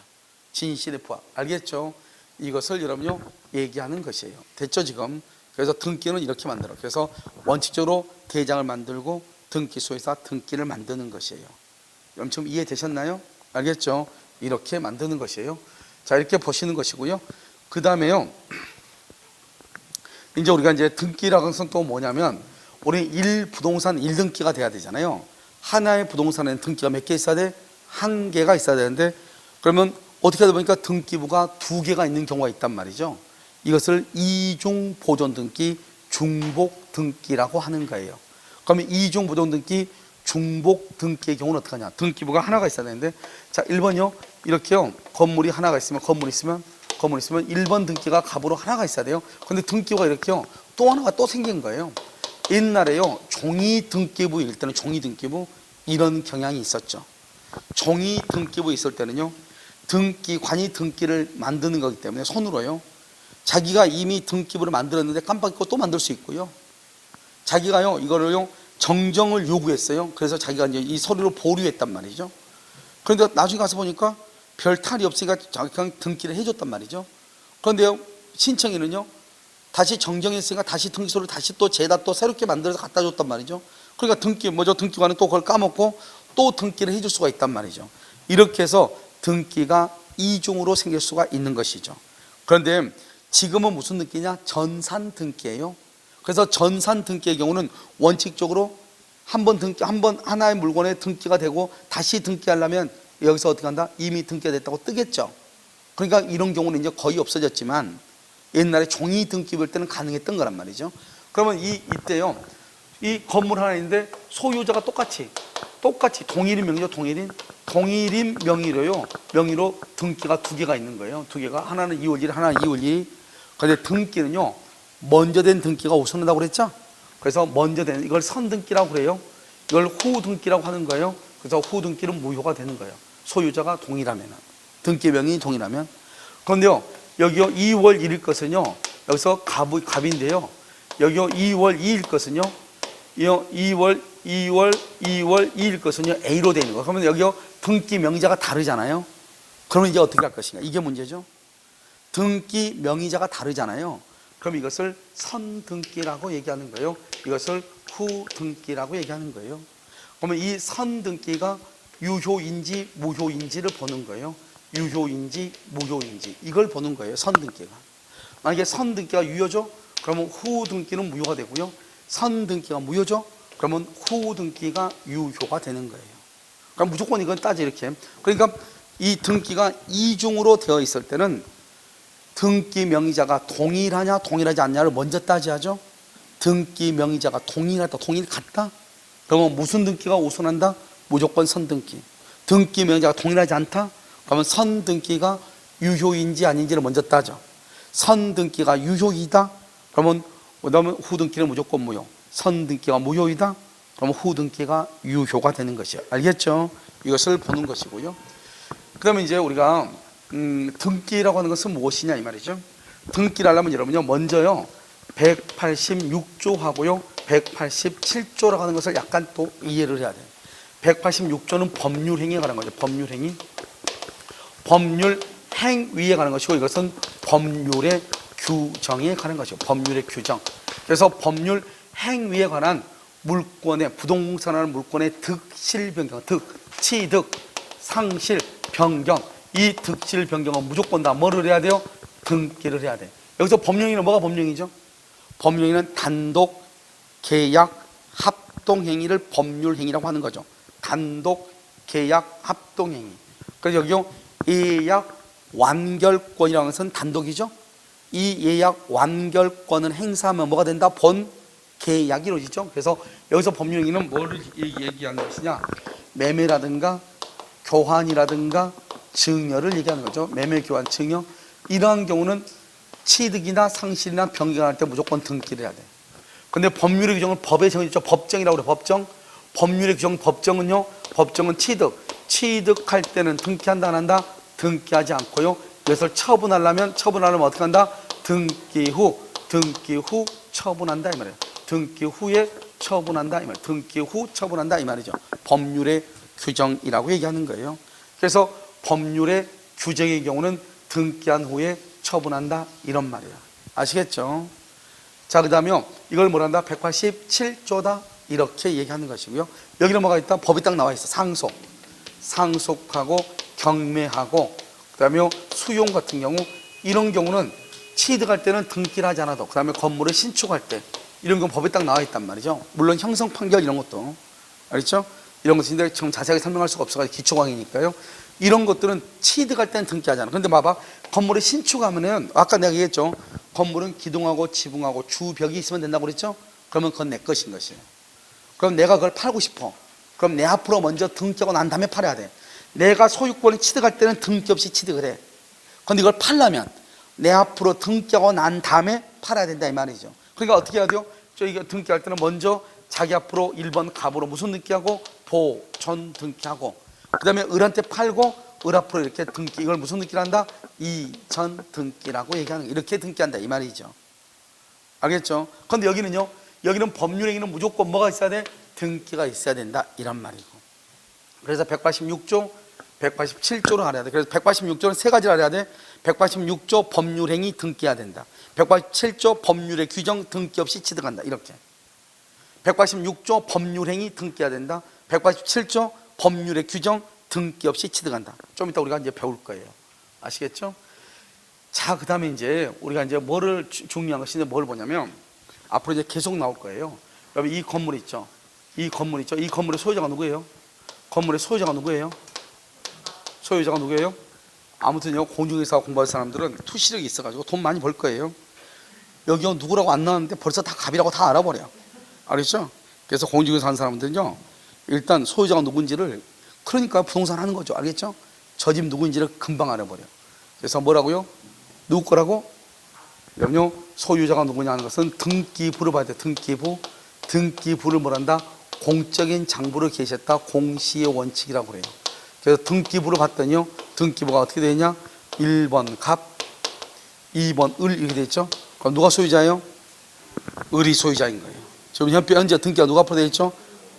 진실에 부합. 알겠죠? 이것을 여러분요 얘기하는 것이에요. 됐죠 지금? 그래서 등기는 이렇게 만들어. 그래서 원칙적으로 대장을 만들고 등기소에서 등기를 만드는 것이에요. 여러분 지금 이해되셨나요? 알겠죠? 이렇게 만드는 것이에요. 자, 이렇게 보시는 것이고요. 그 다음에요, 이제 우리가 이제 등기라는 것은 또 뭐냐면, 우리 부동산 1등기가 돼야 되잖아요. 하나의 부동산에는 등기가 몇 개 있어야 돼? 1개가 있어야 되는데, 그러면 어떻게 하다 보니까 등기부가 2개가 있는 경우가 있단 말이죠. 이것을 이중 보존 등기, 중복 등기라고 하는 거예요. 그러면 이중 보존 등기, 중복 등기의 경우는 어떻게 하냐? 등기부가 하나가 있어야 되는데, 자 1번이요. 이렇게요. 건물이 하나가 있으면, 건물이 있으면 1번 등기가 갑으로 하나가 있어야 돼요. 근데 등기부가 이렇게요. 또 하나가 또 생긴 거예요. 옛날에요. 종이 등기부일 때는 종이 등기부 이런 경향이 있었죠. 종이 등기부 있을 때는요. 등기관이 등기를 만드는 거기 때문에 손으로요. 자기가 이미 등기부를 만들었는데 깜빡 잊고 또 만들 수 있고요. 자기가요. 이거를요. 정정을 요구했어요. 그래서 자기가 이제 이 서류를 보류했단 말이죠. 그런데 나중에 가서 보니까 별 탈이 없으니까 그냥 등기를 해줬단 말이죠. 그런데요, 신청인은요, 다시 정정했으니까 다시 등기소를 다시 또 재다 또 새롭게 만들어서 갖다 줬단 말이죠. 그러니까 등기관은 또 그걸 까먹고 또 등기를 해줄 수가 있단 말이죠. 이렇게 해서 등기가 이중으로 생길 수가 있는 것이죠. 그런데 지금은 무슨 등기냐? 전산 등기예요. 그래서 전산 등기의 경우는 원칙적으로 한번 하나의 물건에 등기가 되고 다시 등기하려면 여기서 어떻게 한다? 이미 등기가 됐다고 뜨겠죠. 그러니까 이런 경우는 이제 거의 없어졌지만 옛날에 종이 등기 볼 때는 가능했던 거란 말이죠. 그러면 이때요. 이 건물 하나 있는데 소유자가 똑같이 동일인 명의죠. 동일인 명의로 등기가 2개가 있는 거예요. 2개가 하나는 2월 1일, 하나는 2월 2일. 그런데 등기는요. 먼저 된 등기가 우선한다고 그랬죠. 그래서 먼저 된 이걸 선등기라고 그래요. 이걸 후등기라고 하는 거예요. 그래서 후등기는 무효가 되는 거예요. 소유자가 동일하면, 등기명이 동일하면. 그런데요, 여기요 2월 1일 것은요 여기서 갑인데요. 여기요 2월 2일 것은요 2월 2일 것은요 A로 되는 거. 그러면 여기요 등기 명의자가 다르잖아요. 그러면 이제 어떻게 할 것인가? 이게 문제죠. 등기 명의자가 다르잖아요. 그럼 이것을 선등기라고 얘기하는 거예요. 이것을 후등기라고 얘기하는 거예요. 그러면 이 선등기가 유효인지 무효인지를 보는 거예요. 유효인지 무효인지 이걸 보는 거예요. 선등기가. 만약에 선등기가 유효죠? 그러면 후등기는 무효가 되고요. 선등기가 무효죠? 그러면 후등기가 유효가 되는 거예요. 그러니까 무조건 이건 따져 이렇게. 그러니까 이 등기가 이중으로 되어 있을 때는 등기 명의자가 동일하냐 동일하지 않냐를 먼저 따져야죠. 등기 명의자가 동일하다 동일 같다? 그러면 무슨 등기가 우선한다? 무조건 선등기. 등기 명의자가 동일하지 않다? 그러면 선등기가 유효인지 아닌지를 먼저 따져. 선등기가 유효이다? 그러면 후등기는 무조건 무효. 선등기가 무효이다? 그러면 후등기가 유효가 되는 것이요. 알겠죠? 이것을 보는 것이고요. 그러면 이제 우리가 등기라고 하는 것은 무엇이냐 이 말이죠. 등기를 하려면 여러분요 먼저요 186조 하고요 187조라고 하는 것을 약간 또 이해를 해야 돼요. 186조는 법률행위에 관한 거죠. 법률행위. 법률 행위에 관한 것이고 이것은 법률의 규정에 관한 것이죠. 법률의 규정. 그래서 법률 행위에 관한 물권의 부동산이라는 물권의 득실 변경, 취득, 상실, 변경. 이 득실 변경은 무조건 다 뭐를 해야 돼요? 등기를 해야 돼. 여기서 법령행위는 뭐가 법령이죠? 법령행위는 단독, 계약, 합동행위를 법률행위라고 하는 거죠. 단독, 계약, 합동행위. 그래서 여기요 예약 완결권이라는 것은 단독이죠. 이 예약 완결권을 행사하면 뭐가 된다? 본 계약이 이루어지죠. 그래서 여기서 법률행위는 뭐를 얘기하는 것이냐? 매매라든가 교환이라든가 증여를 얘기하는 거죠. 매매, 교환, 증여. 이러한 경우는 취득이나 상실이나 변경할 때 무조건 등기를 해야 돼. 근데 법률의 규정은 법에 정해졌죠. 법정이라고 그래. 법정. 법률의 규정 법정은요. 법정은 취득할 때는 등기한다 안 한다? 등기하지 않고요. 이것을 처분하려면 어떻게 한다? 등기 후 처분한다 이 말이에요. 등기 후에 처분한다 이 말이에요. 등기 후 처분한다 이 말이죠. 법률의 규정이라고 얘기하는 거예요. 그래서 법률의 규정의 경우는 등기한 후에 처분한다 이런 말이에요. 아시겠죠? 자, 그 다음에 이걸 뭐란다? 187조다 이렇게 얘기하는 것이고요. 여기는 뭐가 있다? 법이 딱 나와 있어. 상속하고 경매하고 그 다음에 수용 같은 경우 이런 경우는 취득할 때는 등기를 하지 않아도 그 다음에 건물을 신축할 때 이런 건 법에 딱 나와 있단 말이죠. 물론 형성 판결 이런 것도 알겠죠? 이런 것인데 지금 자세하게 설명할 수가 없어가지고 기초강의니까요. 이런 것들은 취득할 때는 등기하잖아. 그런데 봐봐 건물을 신축하면은 아까 내가 얘기했죠. 건물은 기둥하고 지붕하고 주벽이 있으면 된다고 그랬죠? 그러면 그건 내 것인 것이에요. 그럼 내가 그걸 팔고 싶어. 그럼 내 앞으로 먼저 등기하고 난 다음에 팔아야 돼. 내가 소유권을 취득할 때는 등기 없이 취득을 해. 그런데 이걸 팔려면 내 앞으로 등기하고 난 다음에 팔아야 된다 이 말이죠. 그러니까 어떻게 해야 돼요? 저희가 등기할 때는 먼저 자기 앞으로 1번 갑으로 무슨 등기하고 보존 등기하고 그 다음에 을한테 팔고 을 앞으로 이렇게 등기 이걸 무슨 등기를 한다? 이전 등기라고 얘기하는 이렇게 등기한다 이 말이죠. 알겠죠? 그런데 여기는요. 여기는 법률행위는 무조건 뭐가 있어야 돼? 등기가 있어야 된다 이런 말이고. 그래서 186조 187조를 알아야 돼. 그래서 186조는 세 가지를 알아야 돼. 186조 법률행위 등기해야 된다. 187조 법률의 규정 등기 없이 취득한다. 이렇게. 186조 법률행위 등기해야 된다. 187조 법률의 규정 등기 없이 취득한다. 좀 이따 우리가 이제 배울 거예요. 아시겠죠? 자, 그 다음에 이제 우리가 이제 뭐를 중요한 것인데 뭘 보냐면 앞으로 이제 계속 나올 거예요. 여러분 이 건물 있죠? 이 건물 있죠? 이 건물의 소유자가 누구예요? 건물의 소유자가 누구예요? 소유자가 누구예요? 아무튼요 공중회사 공부할 사람들은 투시력이 있어가지고 돈 많이 벌 거예요. 여기 누구라고 안 나왔는데 벌써 다 갑이라고 다 알아버려. 알겠죠? 그래서 공중회사 하는 사람들은요 일단 소유자가 누군지를 그러니까 부동산 하는 거죠. 알겠죠? 저 집 누구인지를 금방 알아버려. 그래서 뭐라고요? 누구 거라고? 여러분요 소유자가 누구냐 하는 것은 등기부를 봐야 돼. 등기부를 뭐란다? 공적인 장부를 계셨다. 공시의 원칙이라고 그래요. 그래서 등기부를 봤더니요 등기부가 어떻게 되냐? 1번 갑, 2번 을 이렇게 됐죠. 그럼 누가 소유자예요? 을이 소유자인 거예요. 지금 현재 등기가 누가 앞으로 되어 있죠?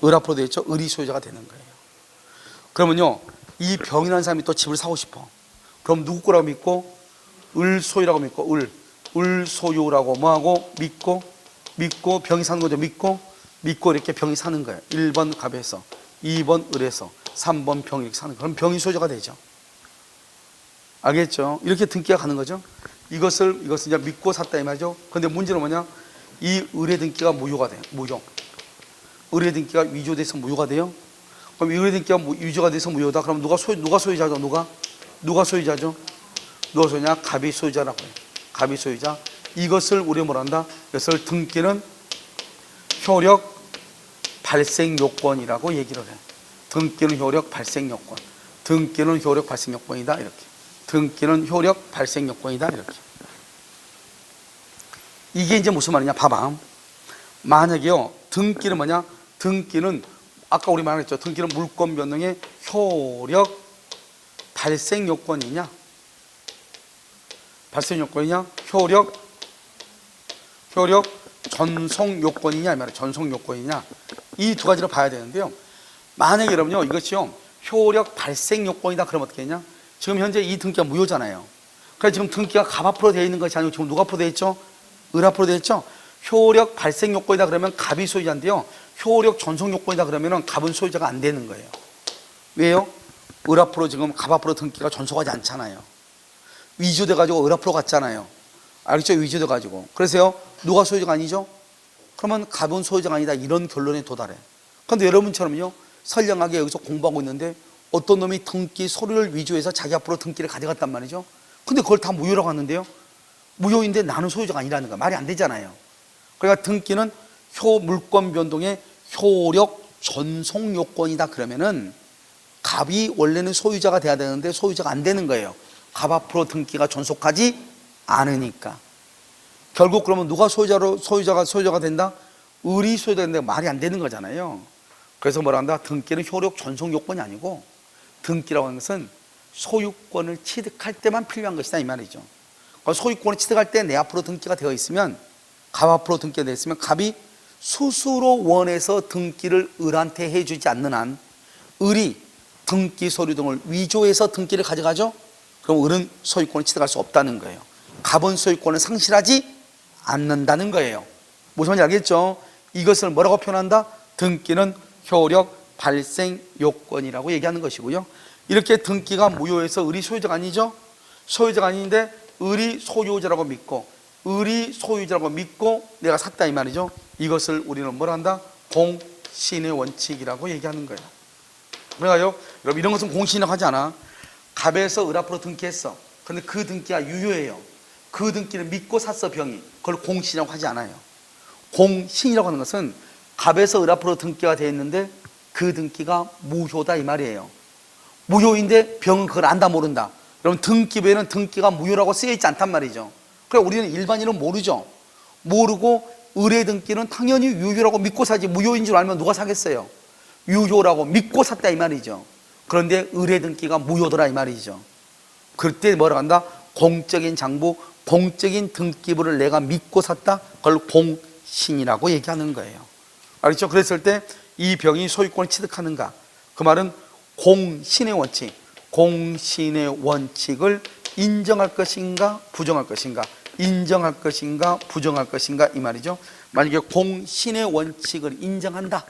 을 앞으로 되어 있죠. 을이 소유자가 되는 거예요. 그러면요, 이 병이라는 사람이 또 집을 사고 싶어. 그럼 누구 거라고 믿고? 을 소유라고 믿고, 을 소유라고 뭐하고? 믿고 병이 사는 거죠. 믿고 이렇게 병이 사는 거예요. 1번 갑에서 2번 을에서 3번 병이 이렇게 사는 거예요. 그럼 병이 소유자가 되죠. 알겠죠? 이렇게 등기가 가는 거죠. 이것을 이제 믿고 샀다 이 말이죠. 근데 문제는 뭐냐? 이 을의 등기가 무효가 돼요. 무효. 을의 등기가 위조돼서 무효가 돼요. 그럼 이 을의 등기가 위조가 돼서 무효다. 그럼 누가 소유자죠? 누가 소유자죠? 누가 소유냐? 갑이 소유자라고 해요. 갑이 소유자. 이것을 우리 뭐라 한다? 이것을 등기는 효력 발생 요건이라고 얘기를 해요. 등기는 효력 발생 요건. 등기는 효력 발생 요건이다. 이렇게. 등기는 효력 발생 요건이다. 이렇게. 이게 이제 무슨 말이냐? 봐봐. 만약에요, 등기는 뭐냐? 등기는 아까 우리 말했죠. 등기는 물권 변동의 효력 발생 요건이냐? 발생 요건이냐? 효력 전송 요건이냐? 이 말이에요. 전송 요건이냐? 이 두 가지를 봐야 되는데요. 만약에 여러분요, 이것이요, 효력 발생 요건이다. 그러면 어떻게 했냐? 지금 현재 이 등기가 무효잖아요. 그래서 지금 등기가 갑 앞으로 되어 있는 것이 아니고 지금 누가 앞으로 되어 있죠? 을 앞으로 되어 있죠? 효력 발생 요건이다 그러면 갑이 소유자인데요. 효력 전송 요건이다 그러면 갑은 소유자가 안 되는 거예요. 왜요? 을 앞으로 지금 갑 앞으로 등기가 전송하지 않잖아요. 위조돼 가지고 을 앞으로 갔잖아요. 알겠죠? 위조돼 가지고. 그래서요, 누가 소유자가 아니죠? 그러면 갑은 소유자가 아니다. 이런 결론에 도달해. 그런데 여러분처럼요, 선량하게 여기서 공부하고 있는데 어떤 놈이 등기 서류를 위조해서 자기 앞으로 등기를 가져갔단 말이죠. 근데 그걸 다 무효라고 하는데요. 무효인데 나는 소유자가 아니라는 거야. 말이 안 되잖아요. 그러니까 등기는 물권 변동의 효력 전송 요건이다 그러면은 갑이 원래는 소유자가 돼야 되는데 소유자가 안 되는 거예요. 갑 앞으로 등기가 전속하지 않으니까. 결국 그러면 누가 소유자가 된다? 을이 소유자가 된다. 말이 안 되는 거잖아요. 그래서 뭐라 한다? 등기는 효력 전송 요건이 아니고 등기라고 하는 것은 소유권을 취득할 때만 필요한 것이다 이 말이죠. 소유권을 취득할 때 내 앞으로 등기가 되어 있으면, 갑 앞으로 등기가 되어 있으면 갑이 스스로 원해서 등기를 을한테 해주지 않는 한 을이 등기 서류 등을 위조해서 등기를 가져가죠. 그럼 을은 소유권을 취득할 수 없다는 거예요. 갑은 소유권을 상실하지 않는다는 거예요. 무슨 말인지 알겠죠? 이것을 뭐라고 표현한다? 등기는 효력 발생 요건이라고 얘기하는 것이고요. 이렇게 등기가 무효해서 을이 소유자가 아니죠? 소유자가 아닌데 을이 소유자라고 믿고 내가 샀다 이 말이죠. 이것을 우리는 뭐라 한다? 공신의 원칙이라고 얘기하는 거예요. 그래가요, 여러분 이런 것은 공신이라고 하지 않아. 갑에서 을 앞으로 등기했어. 근데 그 등기가 유효해요. 그 등기를 믿고 샀어 병이. 그걸 공신이라고 하지 않아요. 공신이라고 하는 것은 갑에서 을 앞으로 등기가 되어 있는데 그 등기가 무효다 이 말이에요. 무효인데 병은 그걸 안다 모른다. 여러분 등기부에는 등기가 무효라고 쓰여 있지 않단 말이죠. 그래 우리는 일반인은 모르죠. 모르고 을의 등기는 당연히 유효라고 믿고 사지, 무효인 줄 알면 누가 사겠어요? 유효라고 믿고 샀다 이 말이죠. 그런데 을의 등기가 무효더라 이 말이죠. 그때 뭐라고 한다? 공적인 장부, 공적인 등기부를 내가 믿고 샀다. 그걸 공신이라고 얘기하는 거예요. 알겠죠? 그랬을 때 이 병이 소유권을 취득하는가? 그 말은 공신의 원칙, 공신의 원칙을 인정할 것인가 부정할 것인가, 인정할 것인가 부정할 것인가 이 말이죠. 만약에 공신의 원칙을 인정한다,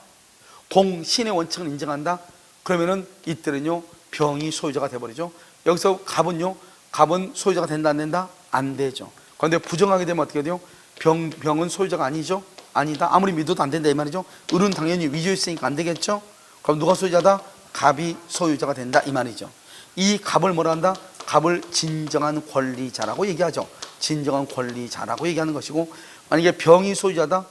공신의 원칙을 인정한다 그러면은 이때는요 병이 소유자가 돼버리죠. 여기서 갑은 소유자가 된다 안 된다? 안 되죠. 그런데 부정하게 되면 어떻게 돼요? 병은 소유자가 아니죠. 아니다. 아무리 믿어도 안 된다 이 말이죠. 을은 당연히 위조했으니까 안 되겠죠. 그럼 누가 소유자다? 갑이 소유자가 된다 이 말이죠. 이 갑을 뭐라 한다? 갑을 진정한 권리자라고 얘기하죠. 진정한 권리자라고 얘기하는 것이고, 만약에 병이 소유자다,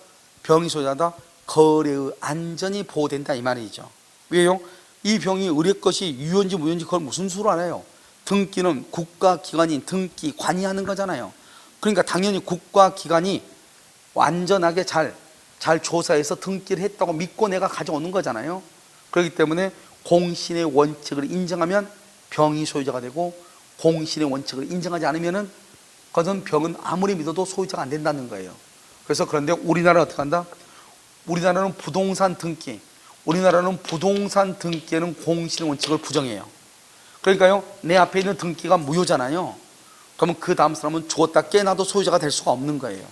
거래의 안전이 보호된다 이 말이죠. 왜요? 이 병이 을의 것이 유효인지 무효인지 그걸 무슨 수로 알아요? 등기는 국가기관인 등기관이 하는 거잖아요. 그러니까 당연히 국가기관이 완전하게 잘 조사해서 등기를 했다고 믿고 내가 가져오는 거잖아요. 그렇기 때문에 공신의 원칙을 인정하면 병이 소유자가 되고, 공신의 원칙을 인정하지 않으면 그것은 병은 아무리 믿어도 소유자가 안 된다는 거예요. 그래서 그런데 우리나라는 어떻게 한다? 우리나라는 부동산 등기, 우리나라는 부동산 등기에는 공실 원칙을 부정해요. 그러니까요, 내 앞에 있는 등기가 무효잖아요. 그러면 그 다음 사람은 죽었다 깨나도 소유자가 될 수가 없는 거예요.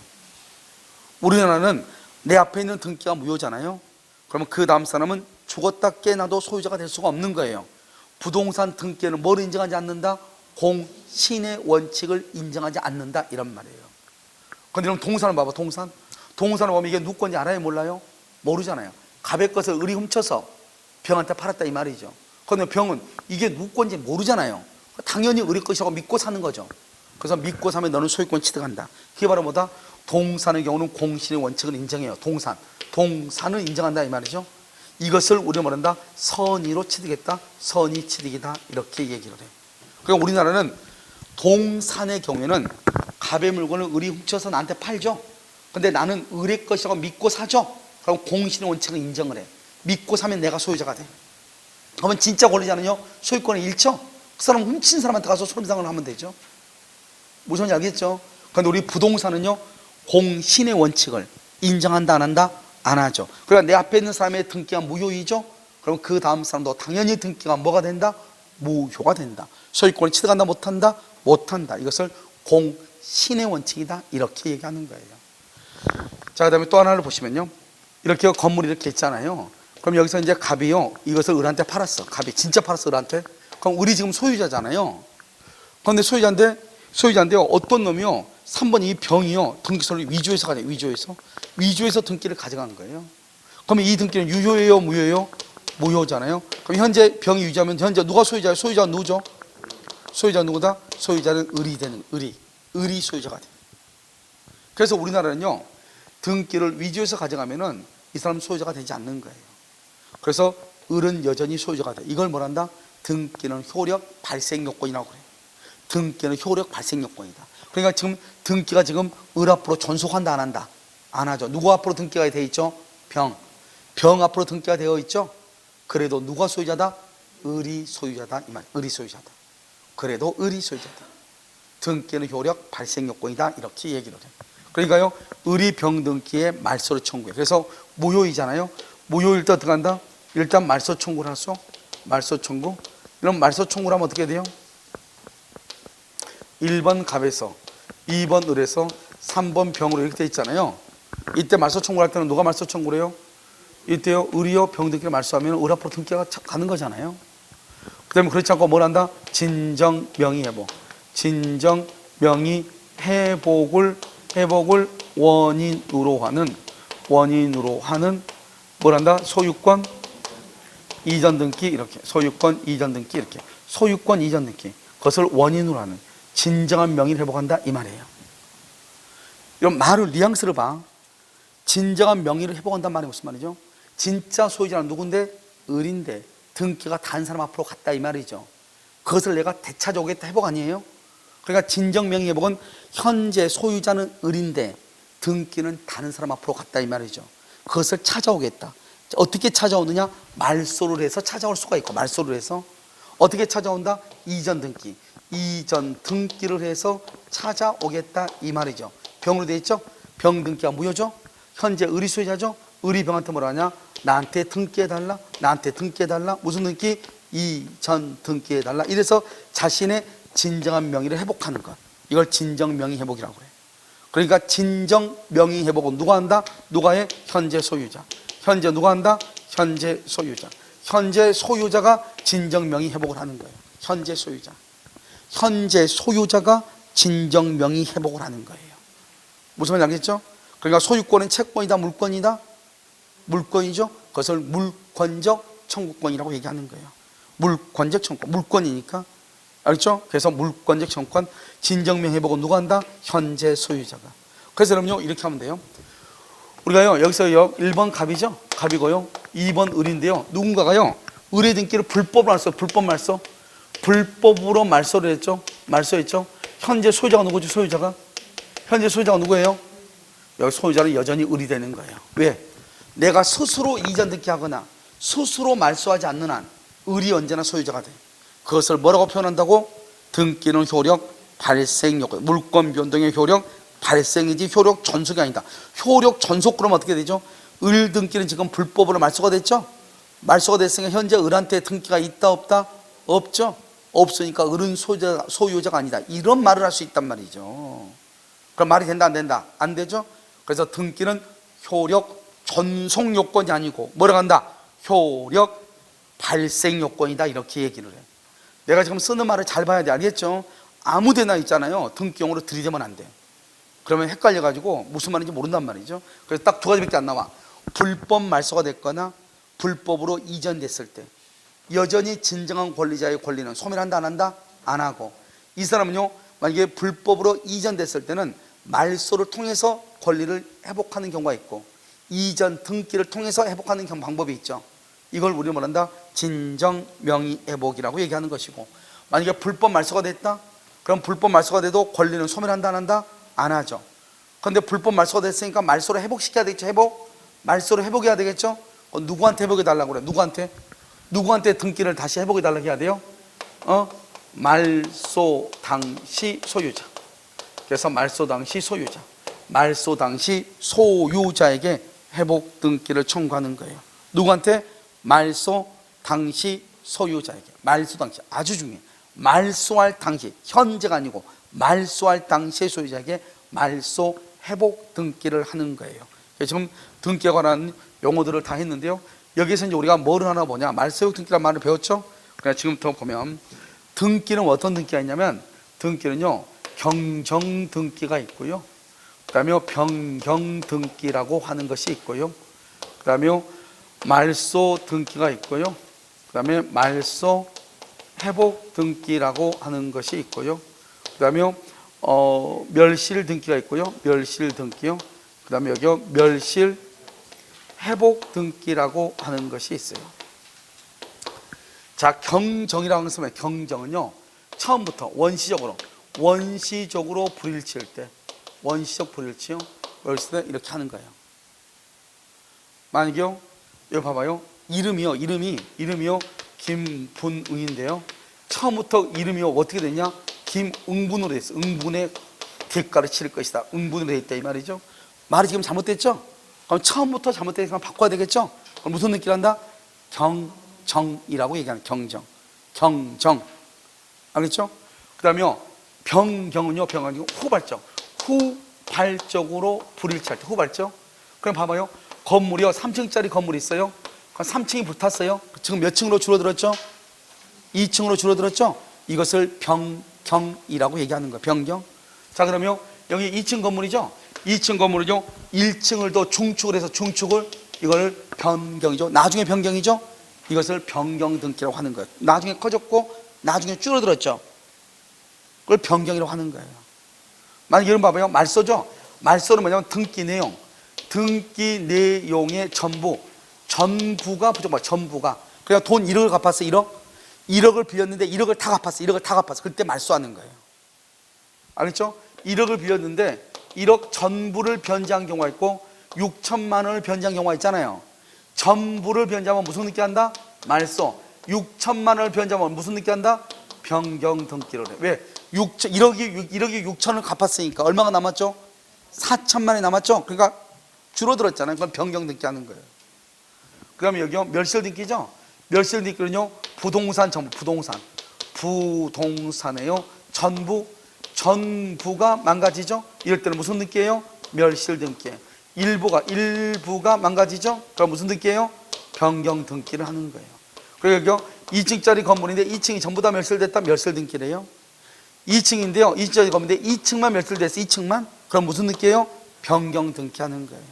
우리나라는 내 앞에 있는 등기가 무효잖아요. 그러면 그 다음 사람은 죽었다 깨나도 소유자가 될 수가 없는 거예요. 부동산 등기에는 뭘 인정하지 않는다? 공신의 원칙을 인정하지 않는다, 이런 말이에요. 그런데 그럼 동산을 봐봐. 동산을 보면 이게 누구 건지 알아요, 몰라요? 모르잖아요. 갑의 것을 을이 훔쳐서 병한테 팔았다, 이 말이죠. 그런데 병은 이게 누구 건지 모르잖아요. 당연히 을의 것이라고 믿고 사는 거죠. 그래서 믿고 사면 너는 소유권 취득한다. 그게 바로 뭐다? 동산의 경우는 공신의 원칙을 인정해요. 동산을 인정한다, 이 말이죠. 이것을 우리가 뭐란다? 선의로 취득했다, 선의 취득이다, 이렇게 얘기를 해요. 그러니까 우리나라는 동산의 경우에는 갑의 물건을 을이 훔쳐서 나한테 팔죠. 근데 나는 을의 것이라고 믿고 사죠. 그럼 공신의 원칙을 인정을 해. 믿고 사면 내가 소유자가 돼. 그러면 진짜 권리자는요, 소유권을 잃죠. 그 사람 훔친 사람한테 가서 손상을 하면 되죠. 무슨 말인지 알겠죠? 그런데 우리 부동산은요, 공신의 원칙을 인정한다, 안 한다? 안 하죠. 그러니까 내 앞에 있는 사람의 등기가 무효이죠. 그럼 그 다음 사람도 당연히 등기가 뭐가 된다? 무효가 된다. 소유권을 취득한다, 못한다? 못한다. 이것을 공신의 원칙이다, 이렇게 얘기하는 거예요. 자, 그 다음에 또 하나를 보시면요, 이렇게 건물이 이렇게 있잖아요. 그럼 여기서 이제 갑이요, 이것을 을한테 팔았어. 갑이 진짜 팔았어, 을한테. 그럼 을이 지금 소유자잖아요. 그런데 소유자인데요, 어떤 놈이요, 3번 이 병이요, 등기소를 위조해서 가져요. 위조해서 등기를 가져간 거예요. 그러면 이 등기는 유효예요, 무효예요? 무효잖아요. 그럼 현재 병이 유죄하면 현재 누가 소유자예요? 소유자는 누구죠? 소유자는 누구다? 소유자는 을이 되는, 을이 소유자가 돼요. 그래서 우리나라는요, 등기를 위조해서 가져가면은 이 사람 소유자가 되지 않는 거예요. 그래서 을은 여전히 소유자가 돼. 이걸 뭐란다? 등기는 효력 발생 요건이라고 그래요. 등기는 효력 발생 요건이다. 그러니까 지금 등기가 지금 을 앞으로 전속한다, 안 한다? 안 하죠. 누구 앞으로 등기가 되어 있죠? 병 앞으로 등기가 되어 있죠. 그래도 누가 소유자다? 을이 소유자다, 이 말. 을이 소유자다. 그래도 을이 소유자다. 등기는 효력 발생 요건이다, 이렇게 얘기를 해요. 그러니까요, 을이 병 등기에 말소를 청구해. 그래서 무효이잖아요. 무효일 때 어떻게 한다? 일단 말소 청구를 하죠. 말소 청구. 이런 말소 청구를 하면 어떻게 돼요? 1번 갑에서 2번 을에서 3번 병으로 이렇게 돼 있잖아요. 이때 말소 청구할 때는 누가 말소 청구를 해요? 이때요, 을이요, 병 등기를 말소하면 을 앞으로 등기가 가는 거잖아요. 그 다음에 그렇지 않고 뭘 한다? 진정 명의 회복. 진정 명의 회복을 원인으로 하는 뭘 한다? 소유권 이전 등기, 이렇게. 소유권 이전 등기, 이렇게. 소유권 이전 등기. 그것을 원인으로 하는 진정한 명의를 회복한다, 이 말이에요. 이런 말을, 뉘앙스를 봐. 진정한 명의를 회복한다는 말이 무슨 말이죠? 진짜 소유자는 누군데? 을인데 등기가 다른 사람 앞으로 갔다, 이 말이죠. 그것을 내가 되찾아오겠다, 회복 아니에요? 그러니까 진정 명의 회복은 현재 소유자는 을인데 등기는 다른 사람 앞으로 갔다, 이 말이죠. 그것을 찾아오겠다. 어떻게 찾아오느냐? 말소를 해서 찾아올 수가 있고, 말소를 해서 어떻게 찾아온다? 이전 등기. 이전 등기를 해서 찾아오겠다, 이 말이죠. 병으로 되어 있죠? 병 등기가 무효죠? 현재 을이 소유자죠? 을이 병한테 뭐라 하냐? 나한테 등기해달라, 나한테 등기해달라. 무슨 등기? 이전 등기해달라. 이래서 자신의 진정한 명의를 회복하는 것, 이걸 진정 명의 회복이라고 그래요. 그러니까 진정 명의 회복은 누가 한다? 누가 해? 현재 소유자. 현재 누가 한다? 현재 소유자. 현재 소유자가 진정 명의 회복을 하는 거예요. 현재 소유자. 현재 소유자가 진정 명의 회복을 하는 거예요. 무슨 말인지 알겠죠? 그러니까 소유권은 채권이다, 물권이다? 물권이죠. 그것을 물권적 청구권이라고 얘기하는 거예요. 물권적 청구권, 물권이니까. 알겠죠? 그래서 물권적 청구권, 진정명 회복은 누가 한다? 현재 소유자가. 그래서 그럼요, 이렇게 하면 돼요. 우리가요, 여기서 1번 갑이죠? 갑이고요. 2번 을인데요. 누군가가요, 을의 등기를 불법 말소, 불법 말소. 불법으로 말소를 했죠? 말소했죠? 현재 소유자가 누구죠? 소유자가? 현재 소유자가 누구예요? 여기 소유자는 여전히 을이 되는 거예요. 왜? 내가 스스로 이전 등기하거나 스스로 말소하지 않는 한 을이 언제나 소유자가 돼. 그것을 뭐라고 표현한다고? 등기는 효력 발생 요건. 물권 변동의 효력 발생이지 효력 전속이 아니다. 효력 전속 그러면 어떻게 되죠? 을 등기는 지금 불법으로 말소가 됐죠? 말소가 됐으니까 현재 을한테 등기가 있다 없다? 없죠? 없으니까 을은 소유자가 아니다. 이런 말을 할 수 있단 말이죠. 그럼 말이 된다 안 된다? 안 되죠? 그래서 등기는 효력 전속 요건이 아니고 뭐라고 한다? 효력 발생 요건이다. 이렇게 얘기를 해. 내가 지금 쓰는 말을 잘 봐야 돼. 알겠죠? 아무데나 있잖아요. 등기용으로 들이대면 안 돼. 그러면 헷갈려가지고 무슨 말인지 모른단 말이죠. 그래서 딱 두 가지밖에 안 나와. 불법 말소가 됐거나 불법으로 이전됐을 때 여전히 진정한 권리자의 권리는 소멸한다 안 한다? 안 하고, 이 사람은요 만약에 불법으로 이전됐을 때는 말소를 통해서 권리를 회복하는 경우가 있고 이전 등기를 통해서 회복하는 방법이 있죠. 이걸 우리는 뭐란다? 진정 명의 회복이라고 얘기하는 것이고, 만약에 불법 말소가 됐다? 그럼 불법 말소가 돼도 권리는 소멸한다 안 한다? 안 하죠. 그런데 불법 말소가 됐으니까 말소를 회복시켜야 되겠죠. 말소를 회복해야 되겠죠. 누구한테 회복해 달라고 그래? 누구한테 등기를 다시 회복해 달라고 해야 돼요? 말소 당시 소유자. 그래서 말소 당시 소유자, 말소 당시 소유자에게 회복 등기를 청구하는 거예요. 누구한테? 말소 당시 소유자에게. 말소 당시 아주 중요해. 말소할 당시, 현재가 아니고 말소할 당시의 소유자에게 말소 회복 등기를 하는 거예요. 지금 등기에 관한 용어들을 다 했는데요. 여기서 이제 우리가 뭐를 하나 보냐? 말소 회복 등기라는 말을 배웠죠? 그러니까 지금부터 보면 등기는 어떤 등기가 있냐면, 등기는요 경정 등기가 있고요. 그 다음에 변경 등기라고 하는 것이 있고요. 그 다음에 말소 등기가 있고요. 그 다음에 말소 회복 등기라고 하는 것이 있고요. 그 다음에 멸실 등기가 있고요. 멸실 등기요. 그 다음에 여기 멸실 회복 등기라고 하는 것이 있어요. 자, 경정이라고 하는 것은 경정은요 처음부터 원시적으로 불일치일 때, 원시적 불일치요, 이렇게 하는 거예요. 만약에요, 여기 봐봐요. 이름이요 김분응인데요. 처음부터 이름이요 어떻게 됐냐? 김응분으로 됐어. 응분의 대가를 치를 것이다. 응분으로 돼 있다 이 말이죠. 말이 지금 잘못됐죠? 그럼 처음부터 잘못됐으니까 바꿔야 되겠죠? 그럼 무슨 느낌을 한다? 경정이라고 얘기하는 경정. 알겠죠? 그 다음에 변경은요, 변경은 후발적으로 불일치할 때, 후발적. 그럼 봐봐요. 건물이요, 3층짜리 건물이 있어요. 그럼 3층이 불탔어요. 지금 몇 층으로 줄어들었죠? 2층으로 줄어들었죠? 이것을 변경이라고 얘기하는 거예요. 변경. 자, 그러면 여기 2층 건물이죠? 2층 건물이죠? 1층을 더 중축을 해서 이걸 변경이죠. 나중에 변경이죠? 이것을 변경 등기라고 하는 거예요. 나중에 커졌고 나중에 줄어들었죠? 그걸 변경이라고 하는 거예요. 만약 이런 봐봐요. 말소죠? 말소는 뭐냐면 등기 내용의 전부가 부족한 전부가. 그러니까 돈 1억을 갚았어. 1억을 빌렸는데 1억을 다 갚았어. 그때 말소하는 거예요. 알겠죠? 1억을 빌렸는데 1억 전부를 변제한 경우가 있고 6천만 원을 변제한 경우가 있잖아요. 전부를 변제하면 무슨 느낌 한다? 말소. 6천만 원을 변제하면 무슨 느낌 한다? 변경 등기를 해. 왜? 1억이 6천을 갚았으니까 얼마가 남았죠? 4천만 원이 남았죠? 그러니까 줄어들었잖아요. 그건 변경 등기 하는 거예요. 그 다음에 여기요, 멸실 등기죠? 멸실 등기는요, 부동산 전부, 부동산에요, 전부가 망가지죠? 이럴 때는 무슨 등기예요? 멸실 등기예요. 일부가 망가지죠? 그럼 무슨 등기예요? 변경 등기를 하는 거예요. 그리고 여기요, 2층짜리 건물인데 2층이 전부 다 멸실됐다? 멸실 등기래요. 2층인데요, 2층짜리 건물인데 2층만 멸실됐어. 2층만? 그럼 무슨 등기예요? 변경 등기하는 거예요.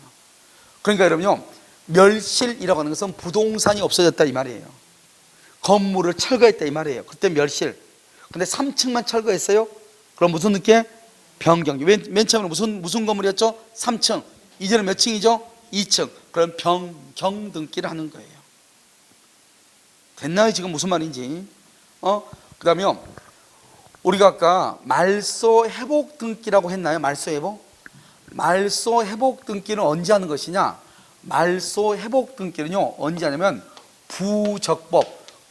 그러니까 여러분요, 멸실이라고 하는 것은 부동산이 없어졌다 이 말이에요. 건물을 철거했다 이 말이에요. 그때 멸실. 근데 3층만 철거했어요? 그럼 무슨 느낌? 변경. 맨 처음에 무슨 건물이었죠? 3층. 이제는 몇 층이죠? 2층. 그럼 변경 등기를 하는 거예요. 됐나요? 지금 무슨 말인지. 그 다음에 우리가 아까 말소 회복 등기라고 했나요? 말소 회복? 말소 회복 등기는 언제 하는 것이냐? 말소 회복 등기는요, 언제 하냐면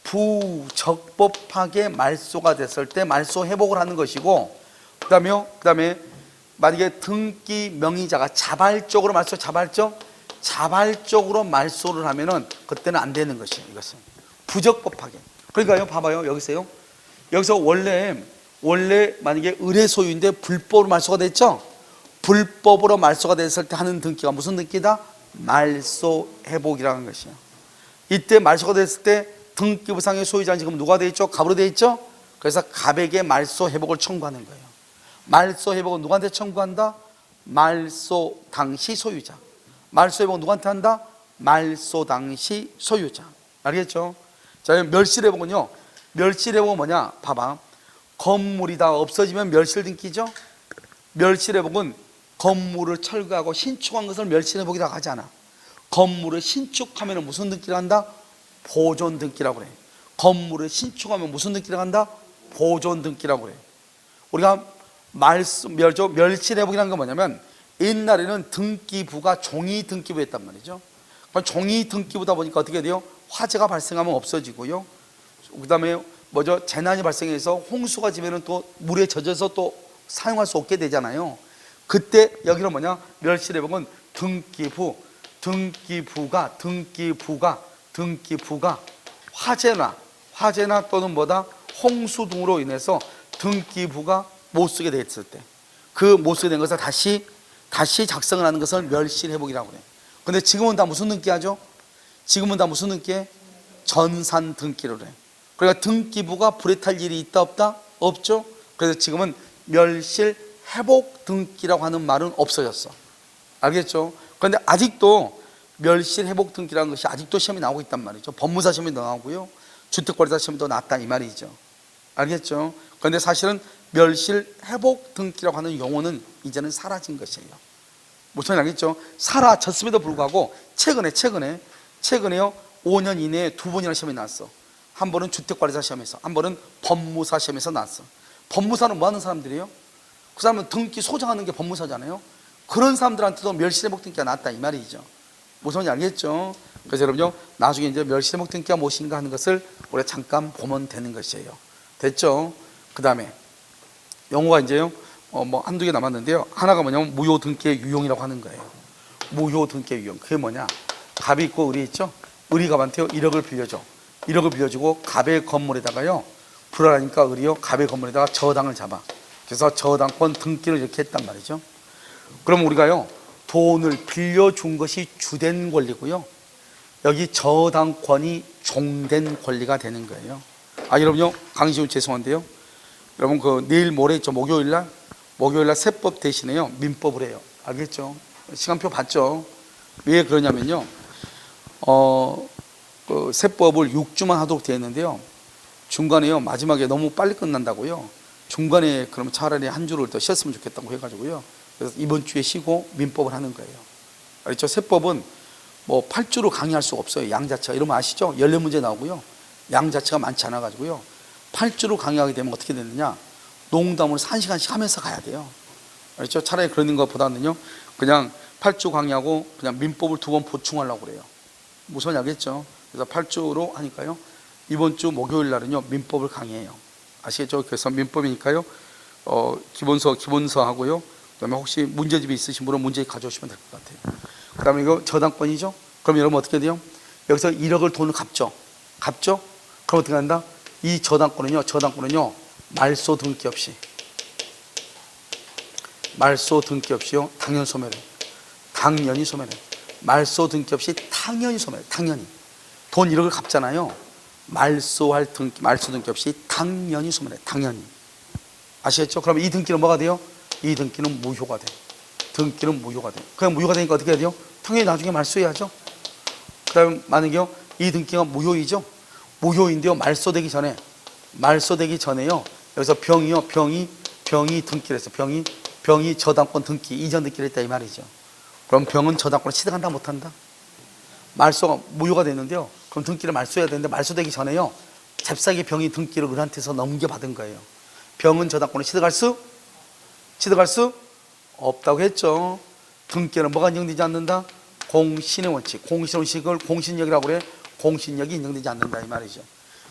부적법하게 말소가 됐을 때 말소 회복을 하는 것이고, 그다음에 만약에 등기 명의자가 자발적으로 자발적으로 말소를 하면은 그때는 안 되는 것이에요. 이것은 부적법하게. 그러니까요, 봐봐요, 여기서요. 여기서 원래 만약에 의뢰 소유인데 불법으로 말소가 됐죠. 불법으로 말소가 됐을 때 하는 등기가 무슨 등기다? 말소 회복이라는 것이에요. 이때 말소가 됐을 때 등기부상의 소유자는 지금 누가 돼 있죠? 갑으로 돼 있죠. 그래서 갑에게 말소 회복을 청구하는 거예요. 말소 회복은 누구한테 청구한다? 말소 당시 소유자. 말소 회복은 누구한테 한다? 말소 당시 소유자. 알겠죠? 자, 멸실 회복은요. 멸실 회복은 뭐냐? 봐봐. 건물이 다 없어지면 멸실 등기죠. 멸실 회복은 건물을 철거하고 신축한 것을 멸실 회복이라고 하지 않아. 건물을 신축하면 무슨 등기를 한다? 보존 등기라고 그래. 건물을 신축하면 무슨 등기를 한다? 보존 등기라고 그래. 우리가 멸실 회복이라는 건 뭐냐면 옛날에는 등기부가 종이 등기부였단 말이죠. 종이 등기부다 보니까 어떻게 돼요? 화재가 발생하면 없어지고요. 그다음에 재난이 발생해서 홍수가 지면은 또 물에 젖어서 또 사용할 수 없게 되잖아요. 그때 여기는 뭐냐? 멸실 회복은 등기부가 화재나 또는 홍수 등으로 인해서 등기부가 못 쓰게 됐을 때, 그 못 쓰게 된 것을 다시 작성을 하는 것을 멸실 회복이라고 그래요. 근데 지금은 다 무슨 등기하죠? 지금은 다 무슨 등기해? 전산 등기를 해. 그러니까 등기부가 불에 탈 일이 있다 없다? 없죠. 그래서 지금은 멸실 회복 등기라고 하는 말은 없어졌어. 알겠죠? 그런데 아직도 멸실 회복 등기라는 것이 아직도 시험이 나오고 있단 말이죠. 법무사 시험이 나오고요, 주택관리사 시험도 나왔다 이 말이죠. 알겠죠? 그런데 사실은 멸실 회복 등기라고 하는 용어는 이제는 사라진 것이에요. 무슨 알겠죠? 사라졌음에도 불구하고 최근에요 5년 이내에 2번이나 시험이 나왔어. 한 번은 주택관리사 시험에서, 한 번은 법무사 시험에서 나왔어. 법무사는 뭐 하는 사람들이에요? 그 사람은 등기 소장하는 게 법무사잖아요. 그런 사람들한테도 멸실회복 등기가 나왔다 이 말이죠. 무슨 알겠죠? 그래서 여러분요, 나중에 이제 멸실회복 등기가 무엇인가 하는 것을 우리가 잠깐 보면 되는 것이에요. 됐죠? 그 다음에 용어가 이제요 한두 개 남았는데요. 하나가 뭐냐면 무효 등기의 유용이라고 하는 거예요. 무효 등기의 유용. 그게 뭐냐? 갑이 있고 을이 있죠. 을이 갑한테요 1억을 빌려줘. 1억을 빌려주고 갑의 건물에다가요, 불안하니까 을이요 갑의 건물에다가 저당을 잡아. 그래서 저당권 등기를 이렇게 했단 말이죠. 그럼 우리가요 돈을 빌려준 것이 주된 권리고요, 여기 저당권이 종된 권리가 되는 거예요. 여러분요, 강의 좀 죄송한데요, 여러분 내일 모레 있죠, 목요일날 세법 대신에요 민법을 해요. 알겠죠? 시간표 봤죠? 왜 그러냐면요, 세법을 6주만 하도록 되어 있는데요, 중간에요 마지막에 너무 빨리 끝난다고요. 중간에 그러면 차라리 한 주를 더 쉬었으면 좋겠다고 해가지고요, 그래서 이번 주에 쉬고 민법을 하는 거예요. 알겠죠? 세법은 8주로 강의할 수가 없어요. 양 자체가. 이러면 아시죠? 연례 문제 나오고요, 양 자체가 많지 않아 가지고요 8주로 강의하게 되면 어떻게 되느냐, 농담으로 1시간씩 하면서 가야 돼요. 알겠죠? 차라리 그러는 것보다는요 그냥 8주 강의하고 그냥 민법을 2번 보충하려고 그래요. 무슨 알겠죠? 그래서 8주로 하니까요 이번 주 목요일 날은요 민법을 강의해요. 아시겠죠? 그래서 민법이니까요 기본서 하고요, 그다음에 혹시 문제집이 있으신 분은 문제 가져오시면 될 것 같아요. 그다음에 이거 저당권이죠? 그럼 여러분 어떻게 돼요? 여기서 1억을 돈을 갚죠? 그럼 어떻게 한다? 이 저당권은요 말소 등기 없이요 당연히 소멸해. 말소 등기 없이 당연히 소멸해. 당연히 돈 1억을 갚잖아요. 말소 등기 없이 당연히 소멸해. 당연히. 아시겠죠? 그러면 이 등기는 뭐가 돼요? 이 등기는 무효가 돼. 그냥 무효가 되니까 어떻게 해야 돼요? 당연히 나중에 말소해야죠. 그 다음에 만약에요 이 등기가 무효이죠? 무효인데요 말소되기 전에요 여기서 병이 등기를 했어. 병이 저당권 등기 이전 등기를 했다 이 말이죠. 그럼 병은 저당권을 취득한다 못한다? 말소가 무효가 됐는데요, 그럼 등기를 말소해야 되는데 말소되기 전에요 잽싸게 병이 등기를 을한테서 넘겨받은 거예요. 병은 저당권을 취득할 수 없다고 했죠. 등기는 뭐가 인정되지 않는다? 공신의 원칙. 공신의 원칙을 공신력이라고 그래. 공신력이 인정되지 않는다 이 말이죠.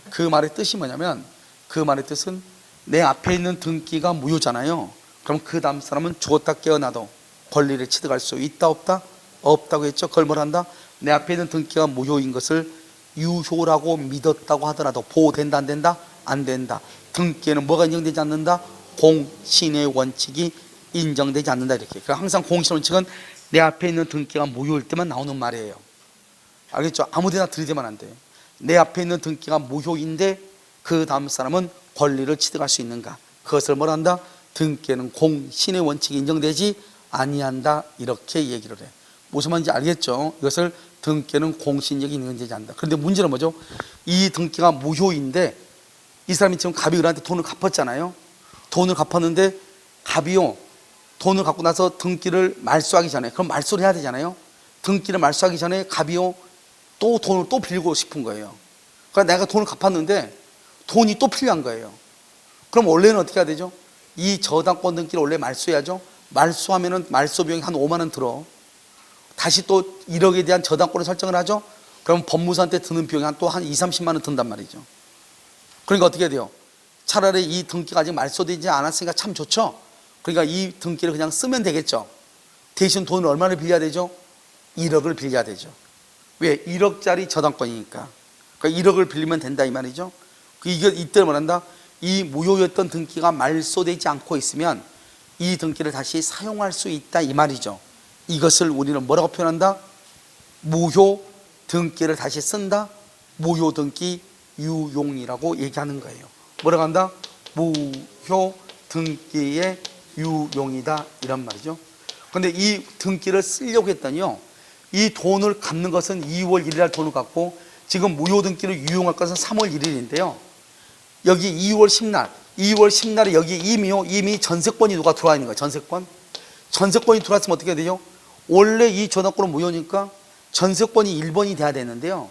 그 말의 뜻이 뭐냐면, 그 말의 뜻은 내 앞에 있는 등기가 무효잖아요. 그럼 그 다음 사람은 죽었다 깨어나도 권리를 취득할 수 있다 없다? 없다고 했죠. 그걸 뭘 한다? 내 앞에 있는 등기가 무효인 것을 유효라고 믿었다고 하더라도 보호된다 안 된다? 안 된다. 등기에는 뭐가 인정되지 않는다? 공신의 원칙이 인정되지 않는다. 이렇게. 그러니까 항상 공신 원칙은 내 앞에 있는 등기가 무효일 때만 나오는 말이에요. 알겠죠? 아무데나 들이대면 안 돼요. 내 앞에 있는 등기가 무효인데 그 다음 사람은 권리를 취득할 수 있는가? 그것을 뭘 한다? 등기에는 공신의 원칙이 인정되지 아니한다. 이렇게 얘기를 해. 무슨 말인지 알겠죠? 이것을 등기에는 공신력이 인정되지 않는다. 그런데 문제는 뭐죠? 이 등기가 무효인데 이 사람이 지금 갑이 을한테 돈을 갚았잖아요. 돈을 갚았는데 갑이요, 돈을 갖고 나서 등기를 말소하기 전에, 그럼 말소를 해야 되잖아요. 등기를 말소하기 전에 갑이요, 또 돈을 또 빌리고 싶은 거예요. 그러니까 내가 돈을 갚았는데 돈이 또 필요한 거예요. 그럼 원래는 어떻게 해야 되죠? 이 저당권 등기를 원래 말소해야죠. 말소하면은 말소 비용이 한 5만 원 들어. 다시 또 1억에 대한 저당권을 설정을 하죠. 그럼 법무사한테 드는 비용이 또 한 2, 30만 원 든단 말이죠. 그러니까 어떻게 해야 돼요? 차라리 이 등기가 아직 말소되지 않았으니까 참 좋죠. 그러니까 이 등기를 그냥 쓰면 되겠죠. 대신 돈을 얼마를 빌려야 되죠? 1억을 빌려야 되죠. 왜? 1억짜리 저당권이니까. 그러니까 1억을 빌리면 된다 이 말이죠. 이때 뭘 한다? 이 무효였던 등기가 말소되지 않고 있으면 이 등기를 다시 사용할 수 있다 이 말이죠. 이것을 우리는 뭐라고 표현한다? 무효 등기를 다시 쓴다. 무효 등기 유용이라고 얘기하는 거예요. 뭐라고 한다? 무효 등기의 유용이다 이런 말이죠. 그런데 이 등기를 쓰려고 했더니요, 이 돈을 갚는 것은 2월 1일 날 돈을 갚고 지금 무효 등기를 유용할 것은 3월 1일인데요 여기 2월 10날에 여기 이미 전세권이 누가 들어와 있는 거예요. 전세권이 들어왔으면 어떻게 되죠? 원래 이 저당권은 무효니까 전세권이 1번이 돼야 되는데요,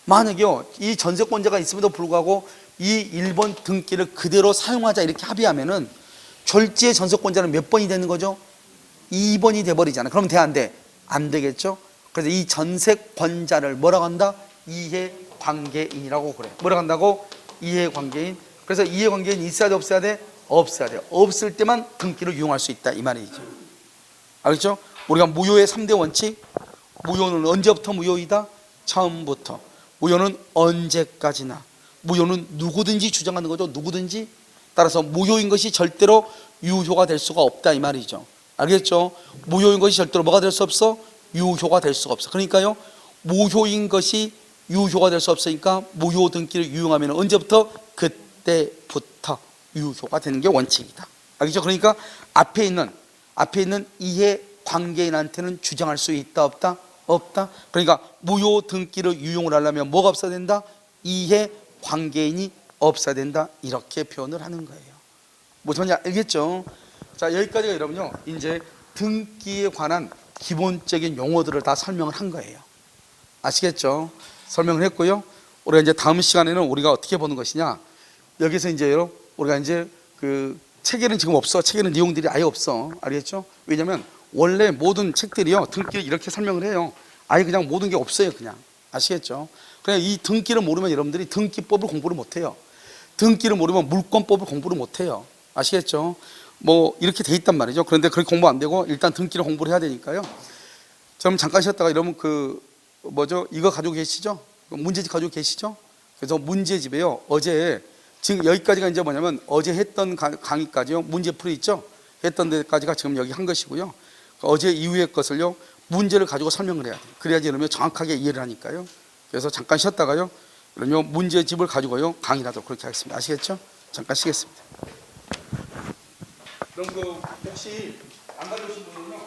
만약에요 이 전세권자가 있음에도 불구하고 이 1번 등기를 그대로 사용하자 이렇게 합의하면은 졸지의 전세권자는 몇 번이 되는 거죠? 2번이 돼버리잖아요. 그러면 돼 안 돼? 안 되겠죠. 그래서 이 전세권자를 뭐라고 한다? 이해관계인이라고 그래. 뭐라고 한다고? 이해관계인. 그래서 이해관계인이 있어야 돼 없어야 돼? 없어야 돼. 없을 때만 등기를 이용할 수 있다 이 말이죠. 알겠죠? 우리가 무효의 3대 원칙, 무효는 언제부터 무효이다? 처음부터. 무효는 언제까지나. 무효는 누구든지 주장하는 거죠. 누구든지. 따라서 무효인 것이 절대로 유효가 될 수가 없다 이 말이죠. 알겠죠? 무효인 것이 절대로 뭐가 될 수 없어? 유효가 될 수가 없어. 그러니까요, 무효인 것이 유효가 될 수 없으니까 무효 등기를 유용하면 언제부터? 그때부터 유효가 되는 게 원칙이다. 알겠죠? 그러니까 앞에 있는 이해 관계인한테는 주장할 수 있다 없다? 없다. 그러니까 무효 등기를 유용을 하려면 뭐가 없어야 된다? 이해 관계인이 없어야 된다. 이렇게 표현을 하는 거예요. 무슨 말인지 알겠죠? 자, 여기까지가 여러분요, 이제 등기에 관한 기본적인 용어들을 다 설명을 한 거예요. 아시겠죠? 설명을 했고요. 우리가 이제 다음 시간에는 우리가 어떻게 보는 것이냐, 여기서 이제 우리가 이제 그 책에는 지금 없어. 책에는 내용들이 아예 없어. 알겠죠? 왜냐면 원래 모든 책들이요 등기를 이렇게 설명을 해요. 아예 그냥 모든 게 없어요. 그냥. 아시겠죠? 그냥 이 등기를 모르면 여러분들이 등기법을 공부를 못해요. 등기를 모르면 물권법을 공부를 못해요. 아시겠죠? 뭐 이렇게 돼 있단 말이죠. 그런데 그렇게 공부 안 되고 일단 등기를 공부를 해야 되니까요. 그럼 잠깐 쉬었다가 이러면 이거 가지고 계시죠? 문제집 가지고 계시죠? 그래서 문제집에요, 어제 지금 여기까지가 이제 뭐냐면 어제 했던 강의까지요, 문제풀이 있죠? 했던 데까지가 지금 여기 한 것이고요. 어제 이후의 것을요 문제를 가지고 설명을 해야 돼요. 그래야지 그러면 정확하게 이해를 하니까요. 그래서 잠깐 쉬었다가요, 그러면 문제집을 가지고요 강의를 하도록 그렇게 하겠습니다. 아시겠죠? 잠깐 쉬겠습니다. 그럼 혹시 안 가져오신 분은요